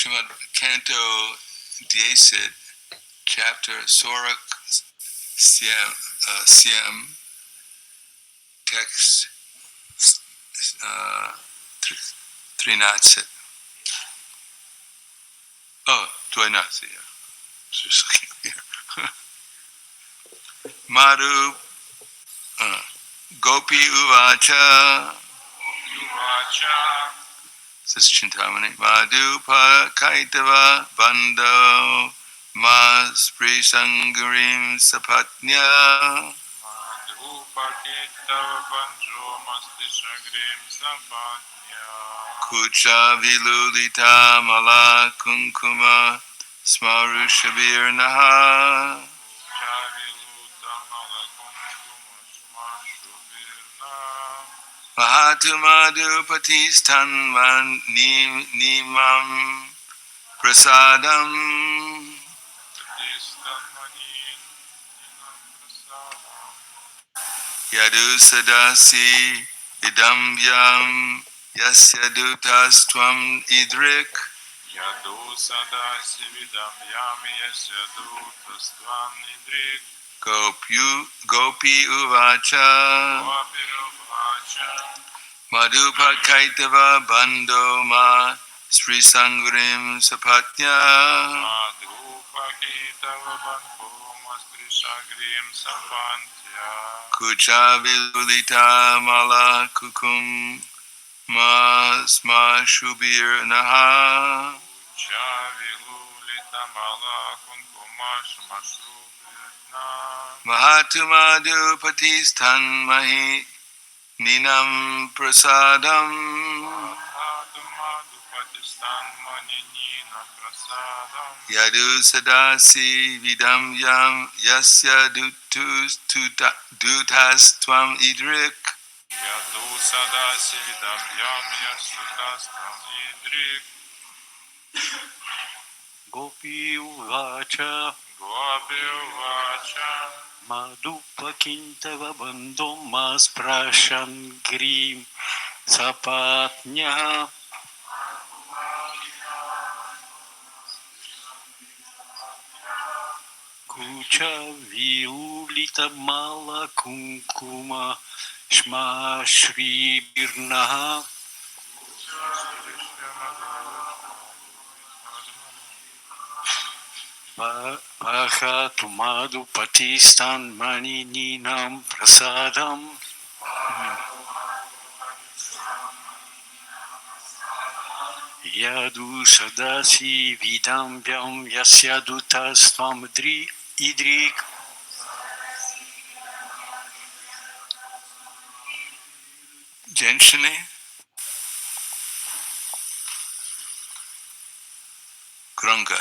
Shrimad Canto 10, chapter Sorak Siam, text 13. Oh, 12, yeah. Just looking here. Madhu Gopi Uvacha. This is Chintamani. Madhupa Kaitava Bando Mas Prisangarim Sapatnya. Madhupa Kaitava Bando Mas Prisangarim Sapatnya. Kucha Vilulita Mala Kunkuma Smaru Shabir Naha. Mahatu Madhupatistan Nimam Prasadam Yadu Sadasi Idam Yam Yasya Dutas Tvam Idrik Yadu Sadasi Idam Yam Yasya Dutas Tvam Idrik Gopi Uvacha Madhupa Kaitava Bando Ma Sri Sangurim Sapatya Madhupa Kaitava Bando Ma Sri Sangurim Sapatya Kucha Vilulita Mala Kukum Ma Sma Shubir Naha Kucha Vilulita Mala Kukum Ma Sma Shubir Naha Mahatu Madhupatistan Mahi Ninam Prasadam Yadu Sadasi Vidam Yam Yasya Dutas Tvam Idrik Yadu Sadasi Vidam Yam Yasya Dutas Tvam Idrik Gopi Uvacha Madhupa Kintava Bando Mas Prashan Grim Sapatnya Kucha Viulita Mala Kunkuma Shma Shri Birnaha Bhakatu Madhupatistan Manininam Prasadam Yadu Sadasi Vidambyam Yasyadutas Tvam Idrik Женщины громко.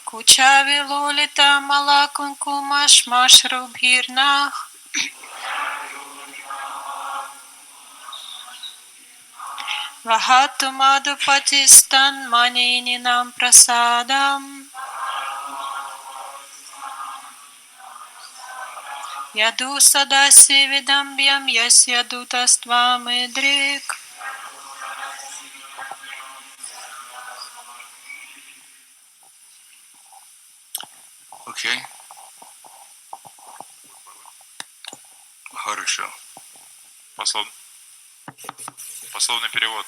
Kucha Vilulita Mala Kunkuma Shmashrubhirnah Vahatu Madhupatistan Manininam Prasadam Yadu Sadasi Vidambyam Yasya Dutas Tvam Idrik Окей. Хорошо. Пословный перевод.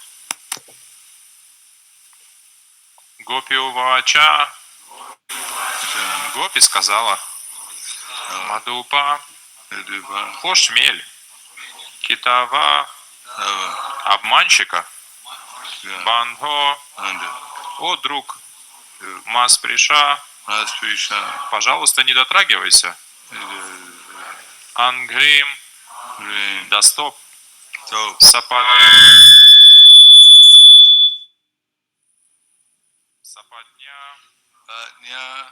Гопи Увача. Гопи сказала. Мадупа. Хошмель. Китава. Обманщика. Бандхо. О, друг. Масприша. Пожалуйста, не дотрагивайся. Ангрим. Да стоп. Сапатня.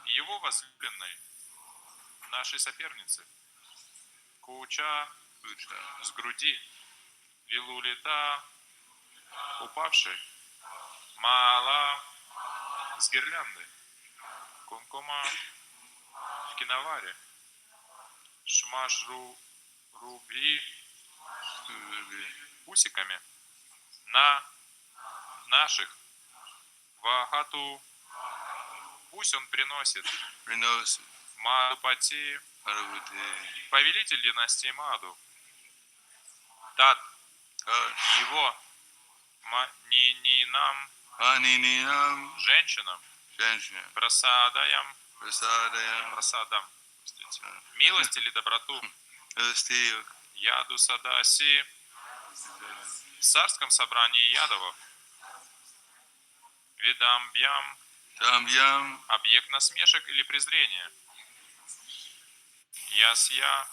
Его возлюбленной. Нашей соперницы. Куча. С груди. Вилулита. Упавший. Мала. С гирлянды. Кункума. лавки на варе. Шмаш руби усиками на наших. Вахату пусть он приносит. Мадупати, повелитель династии Маду. Тат, его, нам, женщинам, прасадаям, прасадам, милость или доброту. Яду Садаси, в царском собрании ядовов. Видамбьям, объект насмешек или презрения. Ясья,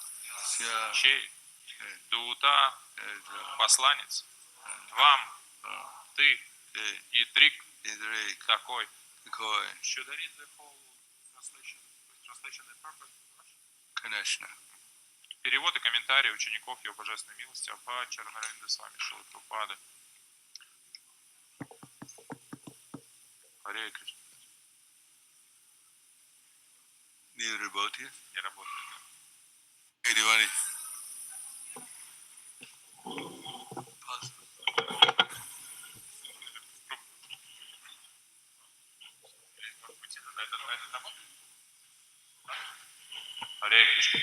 чей, дута, посланец. Вам, ты, и дрик, такой. Конечно. Перевод и комментарии учеников Его Божественной милости Прахладананда Свами 16.02.2023 Харе Кришна. Не работает? Не работает. Эдивани. Харе Кришна.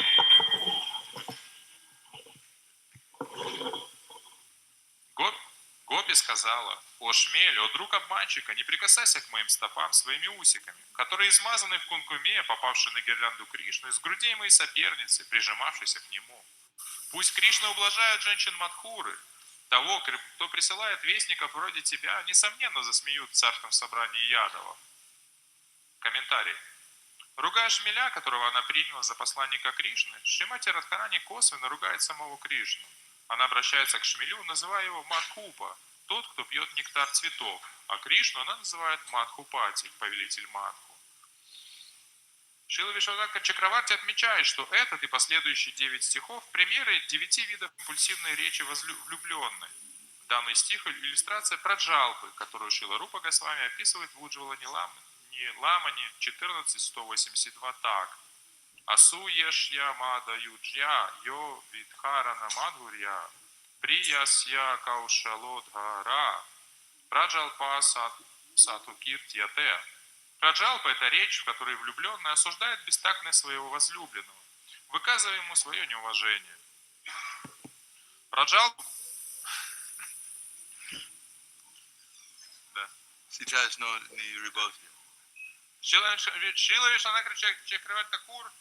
Гопи сказала: «О шмель, о друг обманщика, не прикасайся к моим стопам своими усиками, которые измазаны в кункуме, попавшие на гирлянду Кришны, из грудей моей соперницы, прижимавшейся к нему. Пусть Кришна ублажает женщин Мадхуры. Того, кто присылает вестников вроде тебя, несомненно засмеют в царском собрании ядовов». Комментарий. Ругая шмеля, которого она приняла за посланника Кришны, Шримати Радхарани косвенно ругает самого Кришну. Она обращается к шмелю, называя его Мадхупа, тот, кто пьет нектар цветов, а Кришну она называет Мадхупати, повелитель Мадху. Шрила Вишванатха Чакраварти отмечает, что этот и последующие 9 стихов – примеры 9 видов импульсивной речи влюбленной. Данный стих – иллюстрация праджалпы, которую Шрила Рупа Госвами описывает в Уджвала Ламани 14.182 так. Асуешья мада юджья йо видхарана мадхурья приясья каушалодхара праджалпа сатукиртьяте. Праджалпа – это речь, в которой влюбленный осуждает бестактность своего возлюбленного, выказывая ему свое неуважение. Праджалпа... Да. Сейчас не работает. Шрила Вишванатха Чакраварти Такур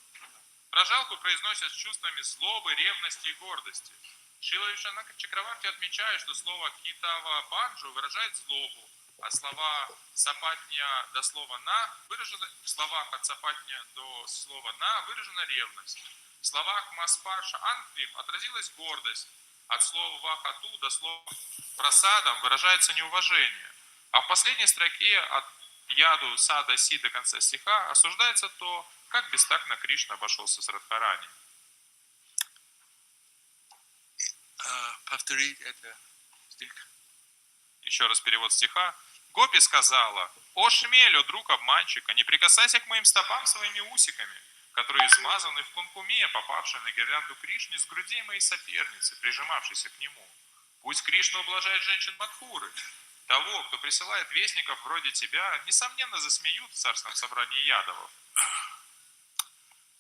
праджалпу произносят с чувствами злобы, ревности и гордости. Шрила Вишванатха Чакраварти отмечает, что слово «китава банджу» выражает злобу, а слова «сапатня» до слова «на» выражены, в словах от «сапатня» до слова «на» выражена ревность. В словах «маспарша анкрим» отразилась гордость, от слова «вахату» до слова «прасадам» выражается неуважение. А в последней строке от яду сада си до конца стиха осуждается то, как бестактно Кришна обошелся с Радхарани. Повторить это стих. Еще раз перевод стиха. Гопи сказала: «О шмель, о друг обманщика, не прикасайся к моим стопам своими усиками, которые измазаны в кункуме, попавшие на гирлянду Кришны с грудей моей соперницы, прижимавшейся к нему. Пусть Кришна ублажает женщин Мадхуры. Того, кто присылает вестников вроде тебя, несомненно засмеют в царском собрании ядовов».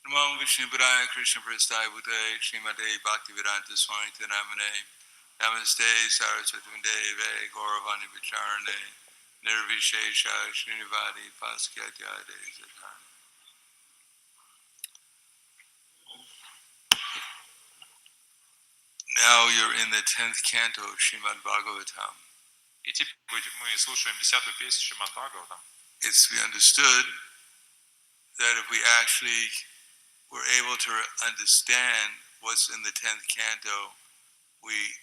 Namo Vishnu Padaya Krishna Prasthaya Bhutaya Srimate Bhaktivedanta Swami Namane Namaste Saraswati Deve Gauravani Vicharane Nirvishesha Srinivadi Paskyatyade Zatana. Now you're in the 10th canto of Srimad Bhagavatam. И теперь мы слушаем 10-ю песню Шримад Бхагаватам. It's to be understood that if we actually were able to understand what's in the 10th canto, we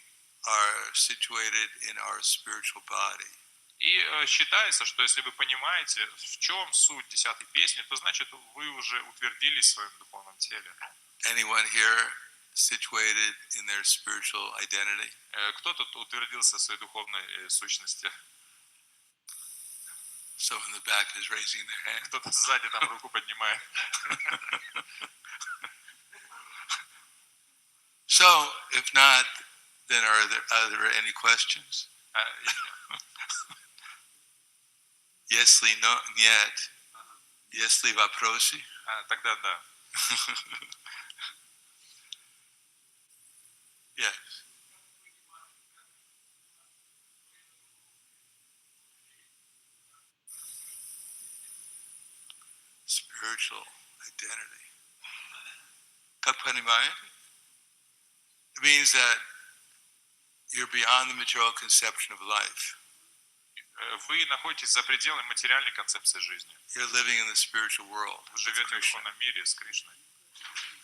are situated in our spiritual body. И считается, что если вы понимаете, в чем суть 10-й песни, то значит вы уже утвердились в своем духовном теле. Anyone here situated in their spiritual identity? Кто тут утвердился в своей духовной сущности? Someone in the back is raising their hand. Кто-то сзади там руку поднимает. So, if not, then are there any questions? Если нет, если вопросы? Тогда да. Yes. Spiritual identity. Как понимаете? It means that you're beyond the material conception of life. Вы находитесь за пределами материальной концепции жизни. You're living in the spiritual world. Вы живете в духовном мире с Кришной.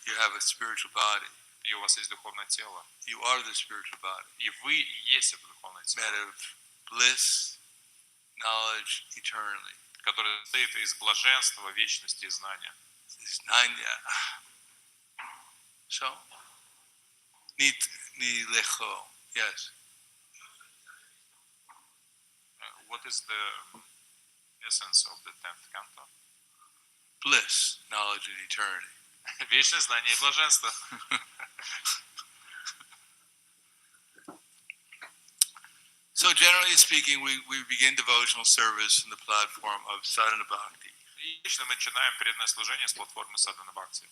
You have a spiritual body. И у вас есть духовное тело. You are the spiritual body. И вы и есть это духовное тело. Made of bliss, knowledge, eternally. Которое состоит из блаженства, вечности и знания. Знания. So, ni lecho. Yes. What is the essence of the 10th canto? Bliss, knowledge, and eternity. Вечное знание и блаженство. So generally speaking, we begin devotional service in the platform of sadhana bhakti. И лично мы начинаем преданное служение с платформы Садхана Бхакти.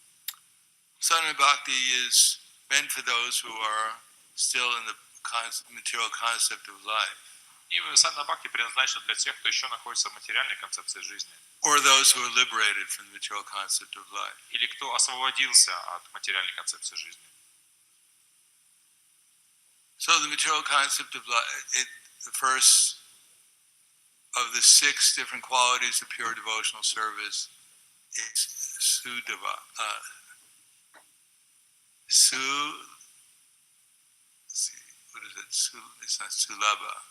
Sadhana bhakti is meant for those who are still in the material concept of life. И Садхана Бхакти предназначена для тех, кто еще находится в материальной концепции жизни. Or those who are liberated from the material concept of life. Или кто освободился от материальной концепции жизни. So the material concept of life, the first of the 6 different qualities of pure devotional service is Sudava. What is it? It's not Sulabha.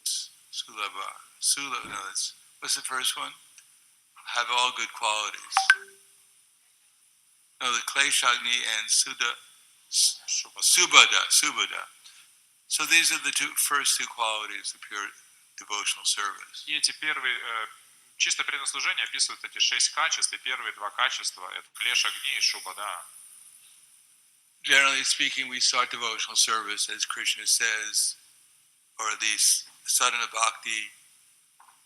It's Sulabha. No, what's the first one? Have all good qualities. No, the Kleshagni and Subhada. So these are the first two qualities of pure devotional service. И эти первые, чисто преданное служение описывают эти 6 качеств, и первые 2 качества – это клеш огни и шубада. Generally speaking, we start devotional service, as Krishna says, or at least sadhana bhakti,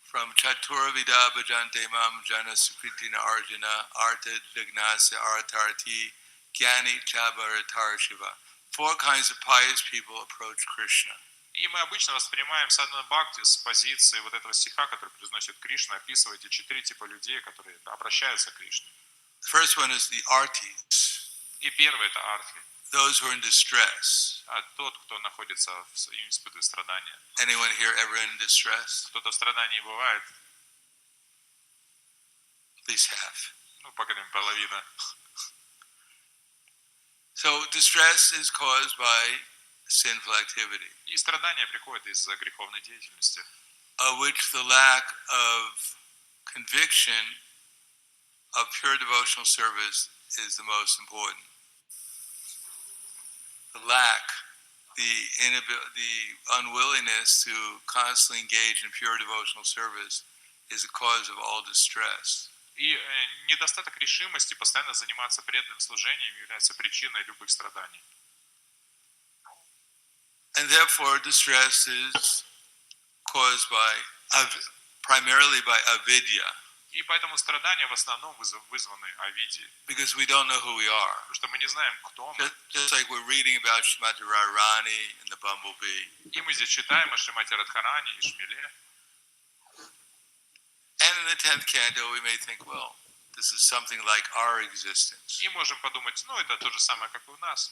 from Chatura Vida Bhajante Mam Jana Sukritina Arjuna Arta Dignasya Artarti Gyani Chabaratar Shiva. 4 kinds of pious people approach Krishna. И мы обычно воспринимаем садхана бхакти с позиции вот этого стиха, который произносит Кришна, описывая эти 4 типа людей, которые обращаются к Кришне. The first one is the artis. И первый – это артхи. Those who are in distress. А тот, кто находится и испытывает страдания. Anyone here ever in distress? Кто-то в страдании бывает. At least half. Ну, по крайней мере, половина. So distress is caused by sinful activity. И страдания приходят из-за греховной деятельности. Of which the lack of conviction of pure devotional service is the most important. The lack, the unwillingness to constantly engage in pure devotional service is the cause of all distress. И недостаток решимости постоянно заниматься преданным служением является причиной любых страданий. And therefore, distress is caused primarily by avidya. И поэтому страдания в основном вызваны авидией. Because we don't know who we are. Потому что мы не знаем, кто мы. Just like we're reading about Srimati Radharani and the bumblebee. И мы здесь читаем о Шримати Радхарани и Шмеле. And in the 10th canto, we may think, well, this is something like our existence. И можем подумать, ну это то же самое, как и у нас.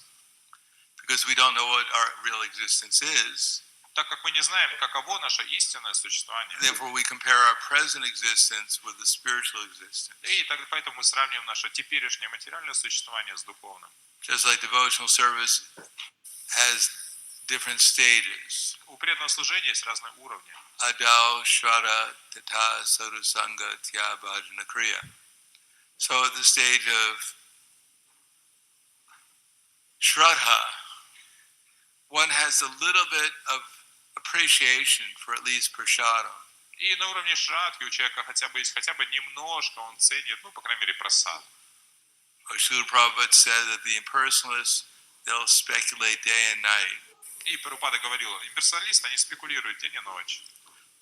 Because we don't know what our real existence is. Так как мы не знаем, каково наше истинное существование. Therefore, we compare our present existence with the spiritual existence. И поэтому мы сравниваем наше теперешнее материальное существование с духовным. Just like devotional service has different stages. У преданного служения есть разные уровни. Adao, Shraddha, Tata, Sadhusanga, Tya, Bhajana, Kriya. So at the stage of Shraddha, one has a little bit of appreciation for at least prashadam. И на уровне шрадхи у человека хотя бы есть хотя бы немножко, он ценит, ну, по крайней мере, прасад. Srila Prabhupada said that the impersonalists, they'll speculate day and night, И Прабхупада говорил, имперсоналисты, они спекулируют день и ночь.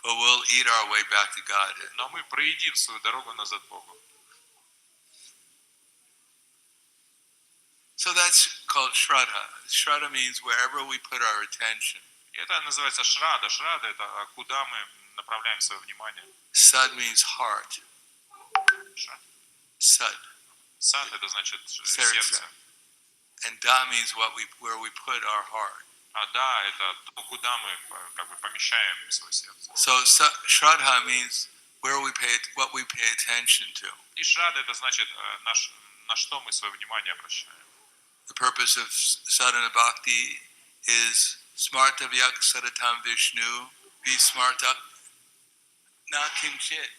but we'll eat our way back to Godhead. Но мы проедим свою дорогу назад к Богу. So that's called Shraddha. Shraddha means wherever we put our attention. И это называется шрада. Шрада – это куда мы направляем свое внимание. Sad means heart. Sad. Сад – это значит Сердце. сердце. And Da means where we put our heart. А да, это то, куда мы как бы помещаем свое сердце. So Shraddha means what we pay attention to. И шрада – это значит, на что мы свое внимание обращаем. The purpose of sadhana bhakti is smartavyak sadatam Vishnu vismartak na kinchit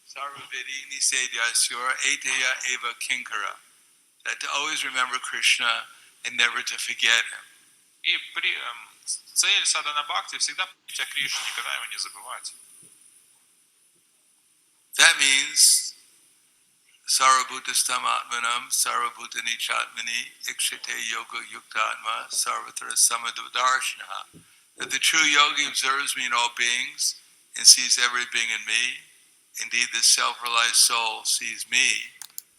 sarvavidi nisedyasura eteya eva kinkara. That to always remember Krishna and never to forget him. И цель садхана бхакти всегда помнить о Кришне, никогда его не забывать. That means Sarvabhutastam Atmanam, Sarvabhutani Chatmani, Ikshite Yoga Yuktatma, Sarvatra Samadarshana. That the true yogi observes me in all beings and sees every being in me. Indeed, the self-realized soul sees me,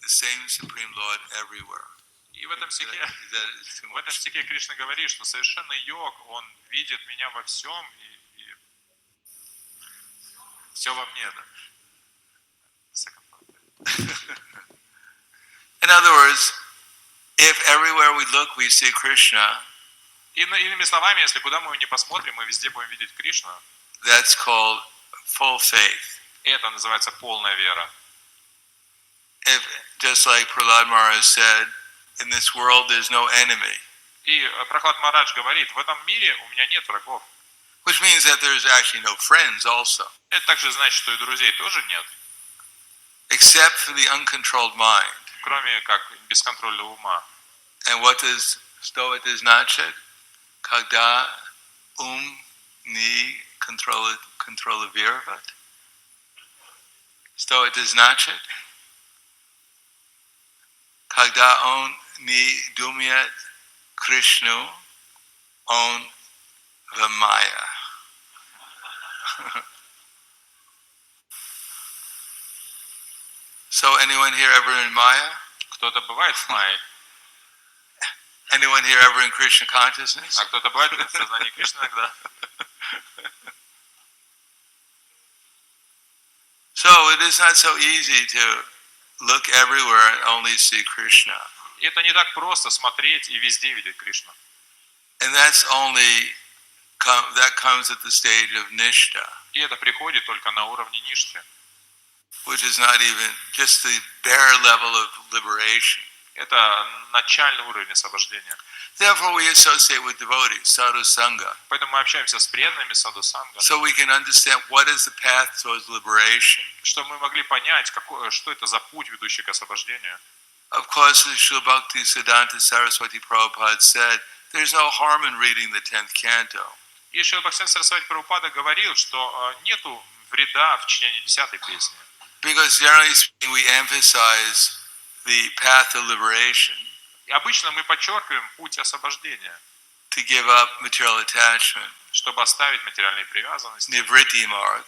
the same Supreme Lord, everywhere. И в этом стихе Кришна говорит, что совершенный йог, он видит меня во всем и все во мне. Да? In other words, if everywhere we look we see Krishna, иными словами, если куда мы не посмотрим, мы везде будем видеть Кришну. That's called full faith. И это называется полная вера. If, just like Prahlad Maharaj said, in this world there's no enemy. И Прахлад Махарадж говорит, в этом мире у меня нет врагов. Which means that there's actually no friends also. Это также значит, что и друзей тоже нет. Except for the uncontrolled mind. Кроме как бесконтрольного ума. And what does Stoa значит? Когда не контролирует. Stoa значит? Когда он не думает Кришну, он в Майя. So anyone here ever in Maya? Кто-то бывает в Майе. Anyone here ever in Krishna consciousness? А кто-то бывает в сознании Кришны иногда. So it is not so easy to look everywhere and only see Krishna. И это не так просто смотреть и везде видеть Кришну. And that comes at the stage of nishta. И это приходит только на уровне ништы. Which is not even just the bare level of liberation. Это начальный уровень освобождения. Therefore, we associate with devotees, sadhu sangha. Поэтому мы общаемся с преданными саду санга, So we can understand what is the path towards liberation. чтобы мы могли понять, что это за путь, ведущий к освобождению. Of course, as Srila Bhakti Siddhanta Saraswati Prabhupada said, there's no harm in reading the 10th canto. И Шрила Бхактисиданта Сарасвати Прабхупада говорил, что нету вреда в чтении 10-й песни. Because generally speaking, we emphasize the path of liberation. И обычно мы подчеркиваем путь освобождения, To give up material attachment, чтобы оставить материальные привязанности, nivritti marg,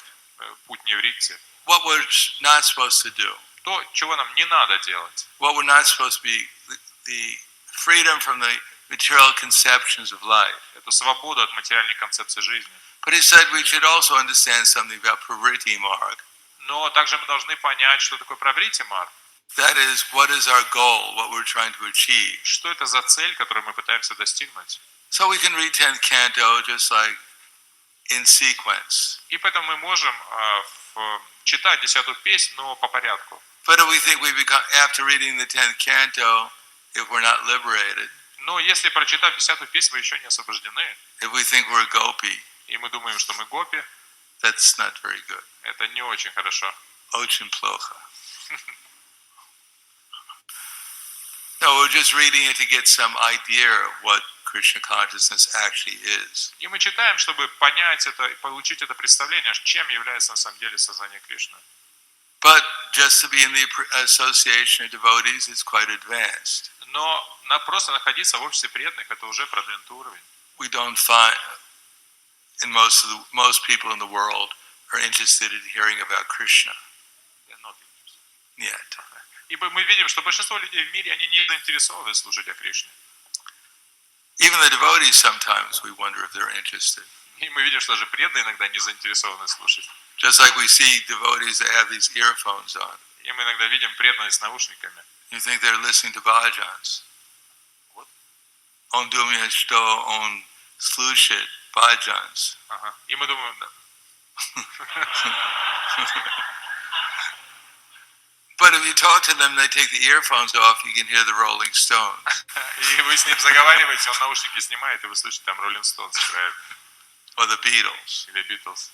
путь невритти. what we're not supposed to do, То, чего нам не надо делать. what we're not supposed to be, the freedom from the material conceptions of life. Это свобода от материальной концепции жизни. But he said we should also understand something about pravritti marg. Но также мы должны понять, что такое праврити марг. That is, what is our goal, what we're trying to achieve. Что это за цель, которую мы пытаемся достигнуть? So we can read 10th canto just like in sequence. И поэтому мы можем читать 10-ю песнь, но по порядку. But if we think we become, after reading the 10th canto, if we're not liberated, Но если, прочитав 10-ю песню, вы еще не освобождены, if we think we're gopi, и мы думаем, что мы гопи, that's not very good. это не очень хорошо. Очень плохо. No, we're just reading it to get some idea of what Krishna consciousness actually is. И мы читаем, чтобы понять это и получить это представление, чем является на самом деле сознание Кришны. But just to be in the association of devotees is quite advanced. Но просто находиться в обществе преданных — это уже продвинутый уровень. We don't find, and most people in the world are interested in hearing about Krishna yet. Ибо мы видим, что большинство людей в мире, они не заинтересованы слушать о Кришне. Even the devotees sometimes we wonder if they're interested. И мы видим, что даже преданные иногда не заинтересованы слушать. Just like we see devotees that have these earphones on. И мы иногда видим преданных с наушниками. You think they're listening to bhajans. On dumya sto on slushit bhajans. Ага. И мы думаем, да. But if you talk to them, they take the earphones off, you can hear the Rolling Stones. И вы с ним заговариваете, он наушники снимает, и вы слышите, там Rolling Stones играет. Or the Beatles. Или Beatles.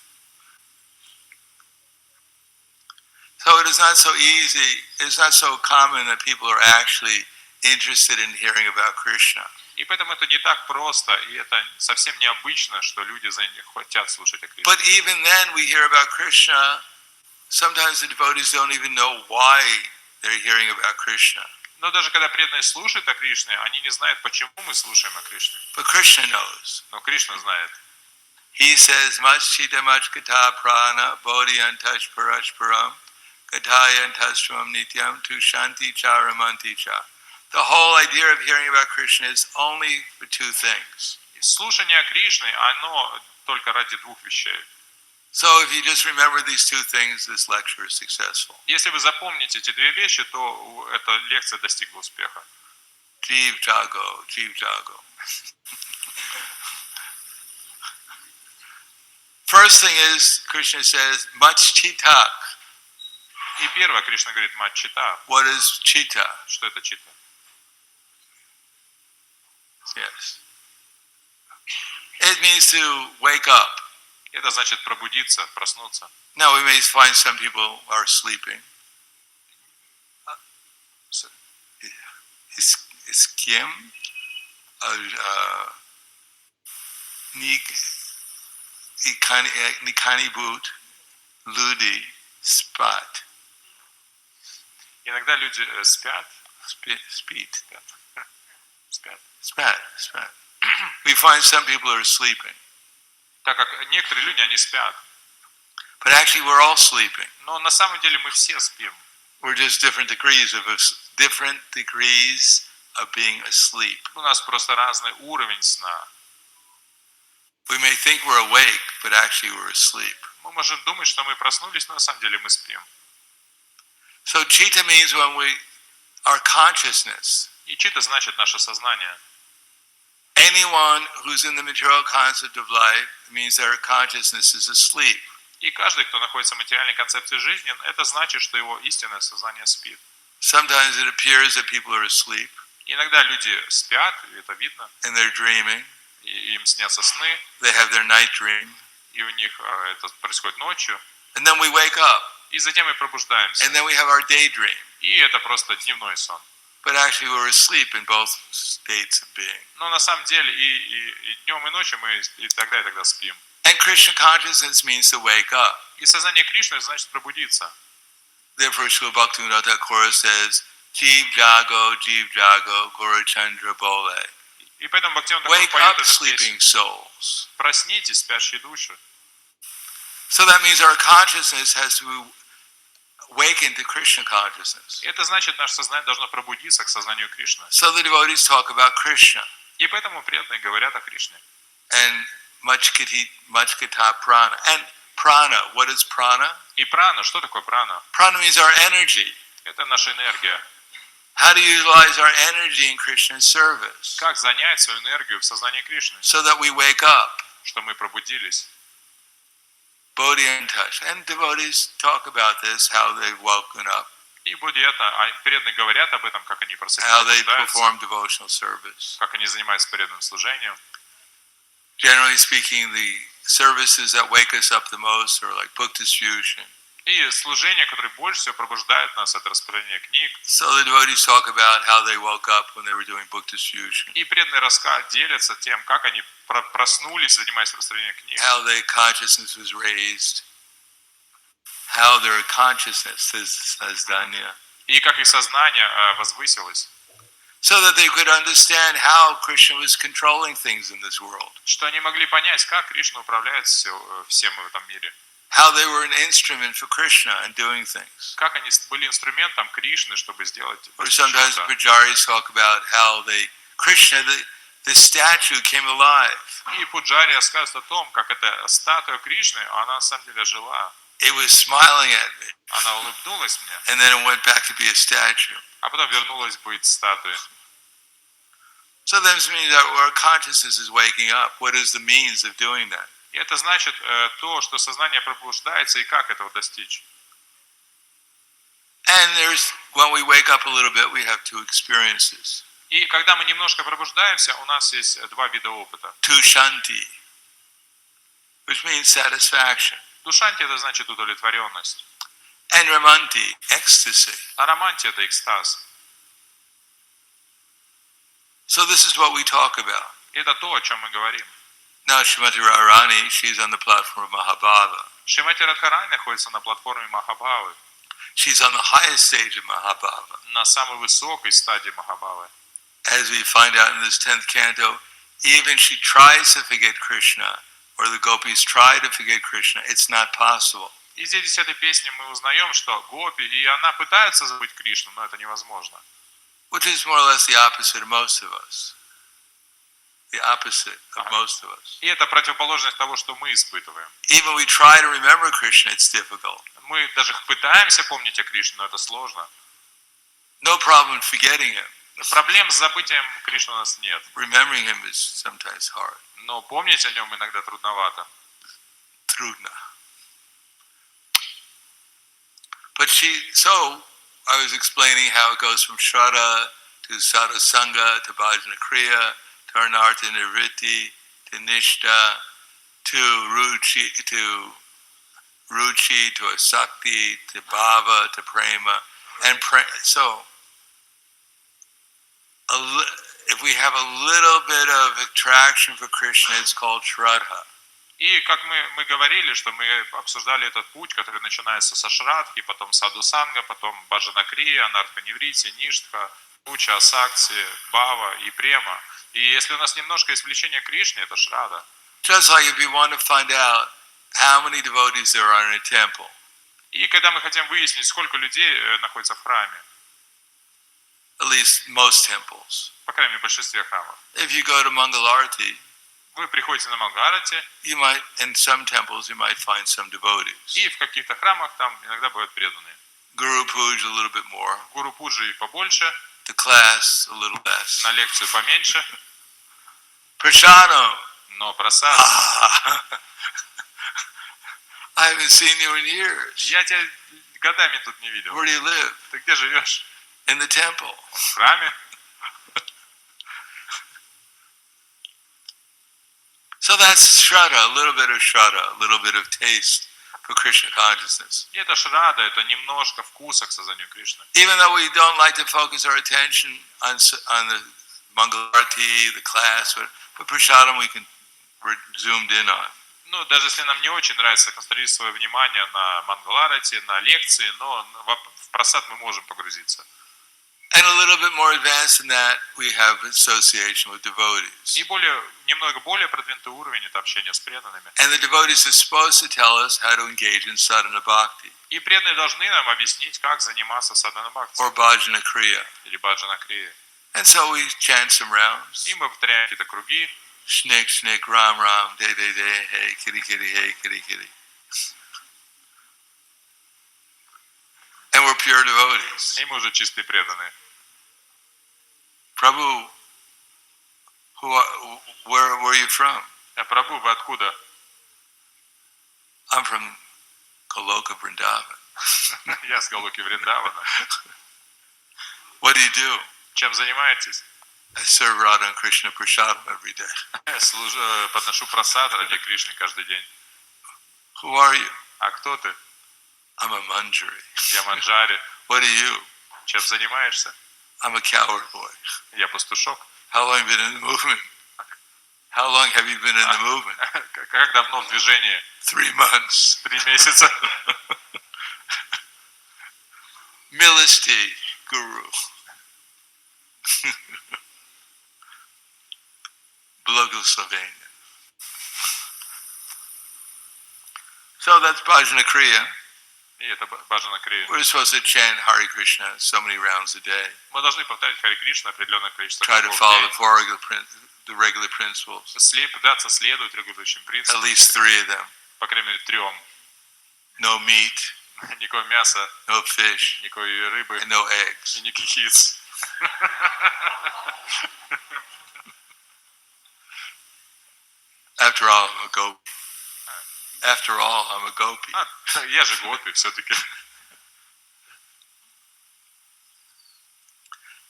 So it is not so easy, it's not so common that people are actually interested in hearing about Krishna. И поэтому это не так просто, и это совсем необычно, что люди хотят слушать о Кришне. But even then we hear about Krishna, sometimes the devotees don't even know why they're hearing about Krishna. Но даже когда преданные слушают о Кришне, они не знают, почему мы слушаем о Кришне. But Krishna knows. Но Кришна знает. He says, Machchita machkata prana bodhi antash parashparam kataya antashram nityam tu shanti charamanti cha. The whole idea of hearing about Krishna is only for two things. Слушание о Кришне, оно только ради двух вещей. So if you just remember these two things, this lecture is successful. Если вы запомните эти две вещи, то эта лекция достигла успеха. Jeev jago, jeev jago. First thing is, Krishna says, machchita. И первое, Кришна говорит, маччита. What is chitta? Что это чита? Yes. It means to wake up. Это значит пробудиться, проснуться. Now we may find some people are sleeping. Iskcon, nikani boot, ludi, spot. Иногда люди спят. Spot. We find some people are sleeping. Так как некоторые люди, они спят. But actually we're all sleeping. Но на самом деле мы все спим. We're just different degrees of being asleep. У нас просто разный уровень сна. We may think we're awake, but actually we're asleep. Мы можем думать, что мы проснулись, но на самом деле мы спим. So chitta means our consciousness. И чита значит наше сознание. Anyone who's in the material concept of life means their consciousness is asleep. И каждый, кто находится в материальной концепции жизни, это значит, что его истинное сознание спит. Sometimes it appears that people are asleep. Иногда люди спят, и это видно. And they're dreaming. И им снятся сны. They have their night dream. И у них это происходит ночью. And then we wake up. И затем мы пробуждаемся. And then we have our daydream. И это просто дневной сон. But actually we're asleep in both states of being. Но на самом деле и днем, и ночью мы и тогда спим. And Krishna consciousness means to wake up. И сознание Кришны значит пробудиться. Therefore, Srila Bhaktivinoda Thakur says, Jeev jago, Guru Chandra bole. И поэтому Бхактивинода Тхакур Wake поет up, эту sleeping песню. souls. Проснитесь, спящие души. So that means our consciousness has to awaken to Krishna consciousness. И это значит, наше сознание должно пробудиться к сознанию Кришны. So the devotees talk about Krishna. И поэтому преданные говорят о Кришне. And machkata prana. And prana, what is prana? И прана, что такое прана? Prana means our energy. Это наша энергия. How to utilize our energy in Krishna's service. Как занять свою энергию в сознании Кришны, So that we wake up. что мы пробудились. Bodhi and touch. And devotees talk about this, how they've woken up. И бодхиятта, преданные говорят об этом, как они How they просыпаются, perform devotional service. как они занимаются преданным служением. Generally speaking, the services that wake us up the most are like book distribution, И служения, которые больше всего пробуждают нас, это распространение книг. So the devotees talk about how they woke up when they were doing book distribution. И преданные делятся тем, как они проснулись, занимаясь распространением книг. How their consciousness was raised. How their consciousness, says Danya. И как их сознание возвысилось. So that they could understand how Krishna was controlling things in this world. Что они могли понять, как Кришна управляет всем в этом мире. How they were an instrument for Krishna in doing things. Как они были инструментом Кришны, чтобы сделать Or sometimes the pujaris talk about how Krishna, the statue came alive. И пуджари рассказывают о том, как эта статуя Кришны, она на самом деле жила. It was smiling at me. Она улыбнулась мне. And then it went back to be a statue. А потом вернулась быть статуей. So that means that our consciousness is waking up. What is the means of doing that? И это значит то, что сознание пробуждается, и как этого достичь. And when we wake up a little bit, we have two experiences. И когда мы немножко пробуждаемся, у нас есть два вида опыта. Tushanti, which means satisfaction. Душанти — это значит удовлетворенность. And ramanti, ecstasy. А романти — это экстаз. So this is what we talk about. Это то, о чем мы говорим. Now Srimati Radharani, she's on the platform of Mahabhava. Шримати Радхарани находится на платформе Махабхавы, She's on the highest stage of Mahabhava. на самой высокой стадии Махабхавы. As we find out in this 10th canto, even she tries to forget Krishna, or the gopis try to forget Krishna, it's not possible. И здесь в 10-й песне мы узнаем, что гопи, и она пытается забыть Кришну, но это невозможно. Which is more or less the opposite of most of us. The opposite of most of us. И это противоположность того, что мы испытываем. Even we try to remember Krishna, it's difficult. Мы даже пытаемся помнить о Кришне, но это сложно. No problem forgetting him. Проблем с забытием Кришны у нас нет. Remembering him is sometimes hard. Но помнить о нем иногда трудновато. Trudna. But I was explaining how it goes from Shraddha to Sadhusanga to Bhajana Kriya to Arnartha Nivritti to Nishta to Ruchi to Asakti to Bhava to Prema. And so, if we have a little bit of attraction for Krishna, it's called Shraddha. И как мы говорили, что мы обсуждали этот путь, который начинается со Шрадхи, потом Садхусанга, потом Баджанакрия, Анарханиврити, Ништха, Уча, Асакти, Бава и Према. И если у нас немножко есть влечение к Кришне, это Шрада. Just like if you want to find out how many devotees there are in a temple. И когда мы хотим выяснить, сколько людей находится в храме, at least most temples. По крайней мере, в большинстве храмов. If you go to Mangalarti, вы приходите на Мангарати, you might, in some temples, you might find some devotees. И в каких-то храмах там иногда бывают преданные. Guru Puja a little bit more. Гуру Пуджи побольше. The class a little less. На лекцию поменьше. Prasadam. Но просад. I haven't seen you in years. Я тебя годами тут не видел. Where do you live? Ты где живешь? In the temple. В храме. So that's Shraddha, a little bit of Shraddha, a little bit of taste for Krishna consciousness. И это Шрада, это немножко вкуса к сознанию Кришны. Even though we don't like to focus our attention on the Mangalarti, the class, but Prasadam we're zoomed in on. Ну, даже если нам не очень нравится концентрировать свое внимание на Мангаларати, на лекции, но в просад мы можем погрузиться. And a little bit more advanced than that, we have association with devotees. И немного более продвинутый уровень — это общение с преданными. And the devotees are supposed to tell us how to engage in sadhana bhakti. И преданные должны нам объяснить, как заниматься садхана бхакти. Or bhajana kriya. Или баджана крия. And so we chant some rounds. И мы повторяем какие-то круги. Shnik, shnik, ram, ram, de, de, de, hey, kitty, kitty, hey, kitty, kitty. And we're pure devotees. И мы уже чистые преданные. Prabhu, where are you from? Прабhu, вы откуда? I'm from Goloka, Vrindavan. Я с Галоки Вриндавана. What do you do? Чем занимаетесь? I serve Radha and Krishna prasadam every day. Я подношу прасад ради Кришны каждый день. Who are you? А кто ты? I'm a manjari. Я манджари. What are you? Чем занимаешься? I'm a coward boy. Я пастушок. How long have you been in the movement? How long have you been in the movement? Как давно в движении? 3 months. 3 месяца. Milosti, guru. Благословение. So that's Bhajana Kriya. И это Баджана Крия. We're supposed to chant Hare Krishna so many rounds a day. Мы должны повторять Харе Кришна определенное количество Try to кругов в follow день. the regular principles. Пытаться следовать регулирующим At принципам. least 3 of them. По крайней мере, 3. No meat, Никакого мяса, no fish, никакой рыбы and no eggs. и никаких яиц. After all, I'm a gopi. After all, I'm a gopi. Я же гопи все-таки.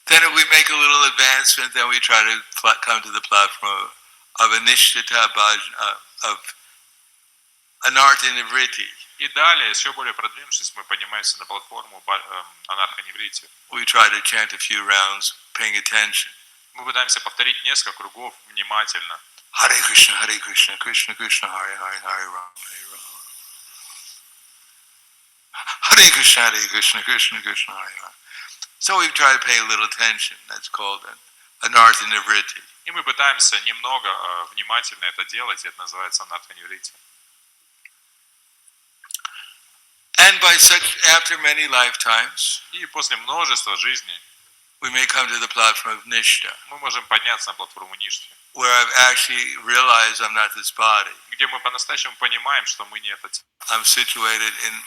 Then if we make a little advancement, then we try to come to the platform of Anishtata Bhajana, of Anartha Nivritti. И далее, еще более продвинувшись, мы поднимаемся на платформу Анарха Ниврити. We try to chant a few rounds, paying attention. Мы пытаемся повторить несколько кругов внимательно. Hare Krishna, Krishna Krishna, Hare Hare, Hare Rama, Hare Rama. Hare Krishna, Krishna Krishna, Hare Hare. So we try to pay a little attention. That's called Anartha Nivritti. И мы пытаемся немного внимательно это делать, и это называется Анарха Ниврити. And by such, after many lifetimes, И после множества жизней we may come to the platform of Nishta, мы можем подняться на платформу Ништы, where I've actually realized I'm not this body. где мы по-настоящему понимаем, что мы не это тело. I'm situated in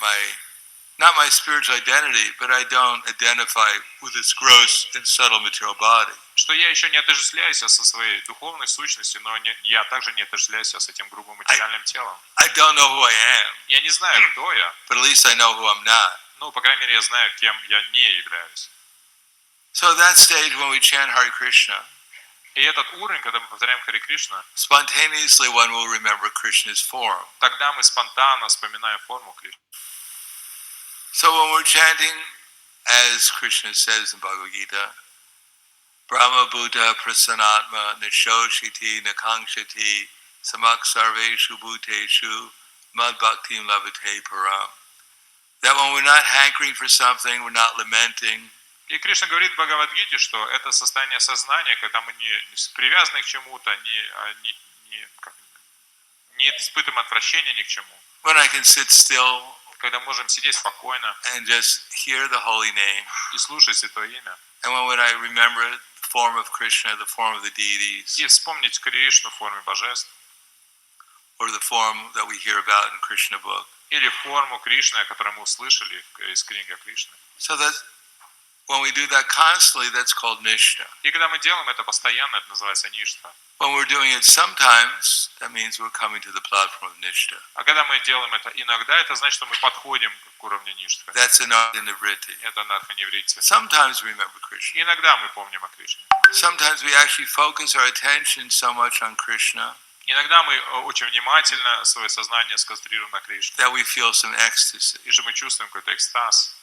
not my spiritual identity, but I don't identify with this gross and subtle material body. Что я еще не отождествляюсь со своей духовной сущностью, но я также не отождествляюсь с этим грубым материальным телом. I don't know who I am, Я не знаю, кто я, but at least I know who I'm not. ну, по крайней мере, я знаю, кем я не являюсь. So that stage when we chant Hare Krishna, И этот уровень, когда мы повторяем Харе Кришна, spontaneously one will remember Krishna's form. тогда мы спонтанно вспоминаем форму Кришны. So when we're chanting, as Krishna says in Bhagavad Gita, Brahma Bhuta Prasanatma Nishoshiti Nakangshati Samak Sarveshu Bhuteshu Mad Bhaktim Lavate Param. That when we're not hankering for something, we're not lamenting. И Кришна говорит в Бхагавад-гите, что это состояние сознания, когда мы не привязаны к чему-то, не испытываем отвращения ни к чему. When I can sit still Когда можем сидеть спокойно and just hear the holy name. и слушать Святое Имя. And when I remember the form of Krishna, the form of the deities, И вспомнить Кришну в форме божеств. or the form that we hear about in Krishna book. Или форму Кришны, которую мы услышали из книги о Кришне. So that's when we do that constantly, that's called Nishta. И когда мы делаем это постоянно, это называется Ништа. When we're doing it sometimes, that means we're coming to the platform of Nishta. А когда мы делаем это иногда, это значит, что мы подходим к уровню Ништха. That's Anartha Nivritti. Это Анарха Ниврити. Sometimes we remember Krishna. Иногда мы помним о Кришне. Sometimes we actually focus our attention so much on Krishna Иногда мы очень внимательно свое сознание сконцентрируем на Кришне. that we feel some ecstasy. И что мы чувствуем какой-то экстаз.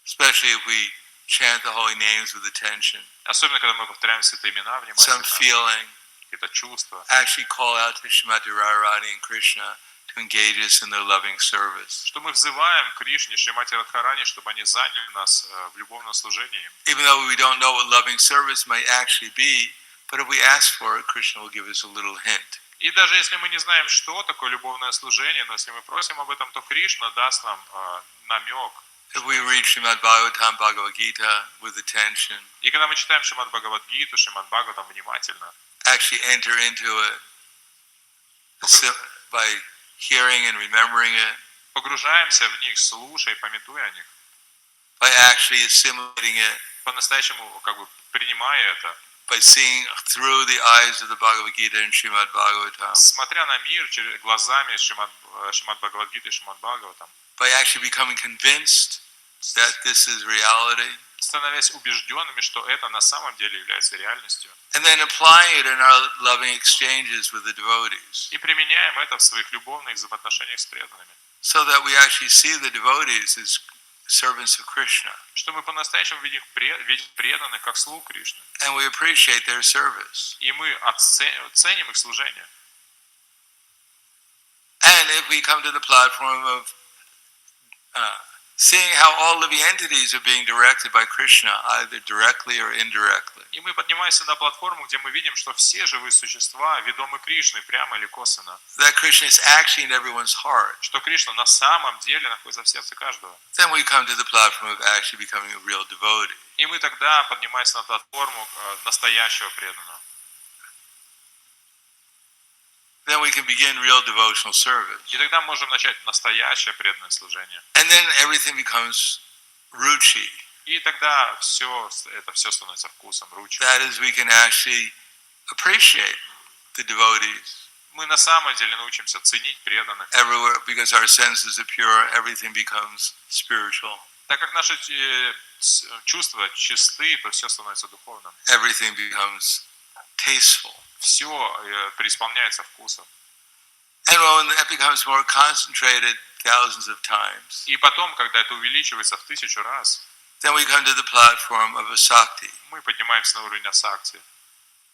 Especially if we chant the holy names with attention. Особенно, когда мы повторяем святые имена Some внимательно. feeling. Это чувство. Actually call out to Shrimati Radharani and Krishna to engage us in their loving service. Что мы взываем к Кришне, Шримати Радхарани, чтобы они заняли нас в любовном служении. Even though we don't know what loving service might actually be, but if we ask for it, Krishna will give us a little hint. И даже если мы не знаем, что такое любовное служение, но если мы просим об этом, то Кришна даст нам намек. If we read Srimad Bhagavatam, Bhagavad Gita with attention, И когда мы читаем Шримад Бхагавад-гиту, Шримад Бхагаватам внимательно, actually enter into it by hearing and remembering it, погружаемся в них, слушая и памятуя о них, by actually assimilating it, по-настоящему как бы принимая это, by seeing through the eyes of the Bhagavad Gita and Srimad Bhagavatam, смотря на мир через глазами Шримад Бхагавад-гиты и Шримад Бхагаватам, by actually becoming convinced that this is reality, становясь убежденными, что это на самом деле является реальностью. and then applying it in our loving exchanges with the devotees. И применяем это в своих любовных взаимоотношениях с преданными. so that we actually see the devotees as servants of Krishna. Что мы по-настоящему видим преданных как слуг Кришны. And we appreciate their service. И мы ценим их служение. And if we come to the platform of seeing how all living entities are being directed by Krishna, either directly or indirectly. И мы поднимаемся на платформу, где мы видим, что все живые существа ведомы Кришной, прямо или косвенно. That Krishna is actually in everyone's heart. Что Кришна на самом деле находится в сердце каждого. Then we come to the platform of actually becoming a real devotee. И мы тогда поднимаемся на платформу настоящего преданного. Then we can begin real devotional service. И тогда мы можем начать настоящее преданное служение. And then everything becomes ruchi. И тогда это все становится вкусом, ручи. That is, we can actually appreciate the devotees. Мы на самом деле научимся ценить преданных. Everywhere, because our senses are pure, everything becomes spiritual. Так как наши чувства чисты, то все становится духовным. Everything becomes tasteful. Все преисполняется вкусом. And when that becomes more concentrated thousands of times, И потом, когда это увеличивается в 1000 раз, then we come to the platform of asakti. мы поднимаемся на уровень асакти.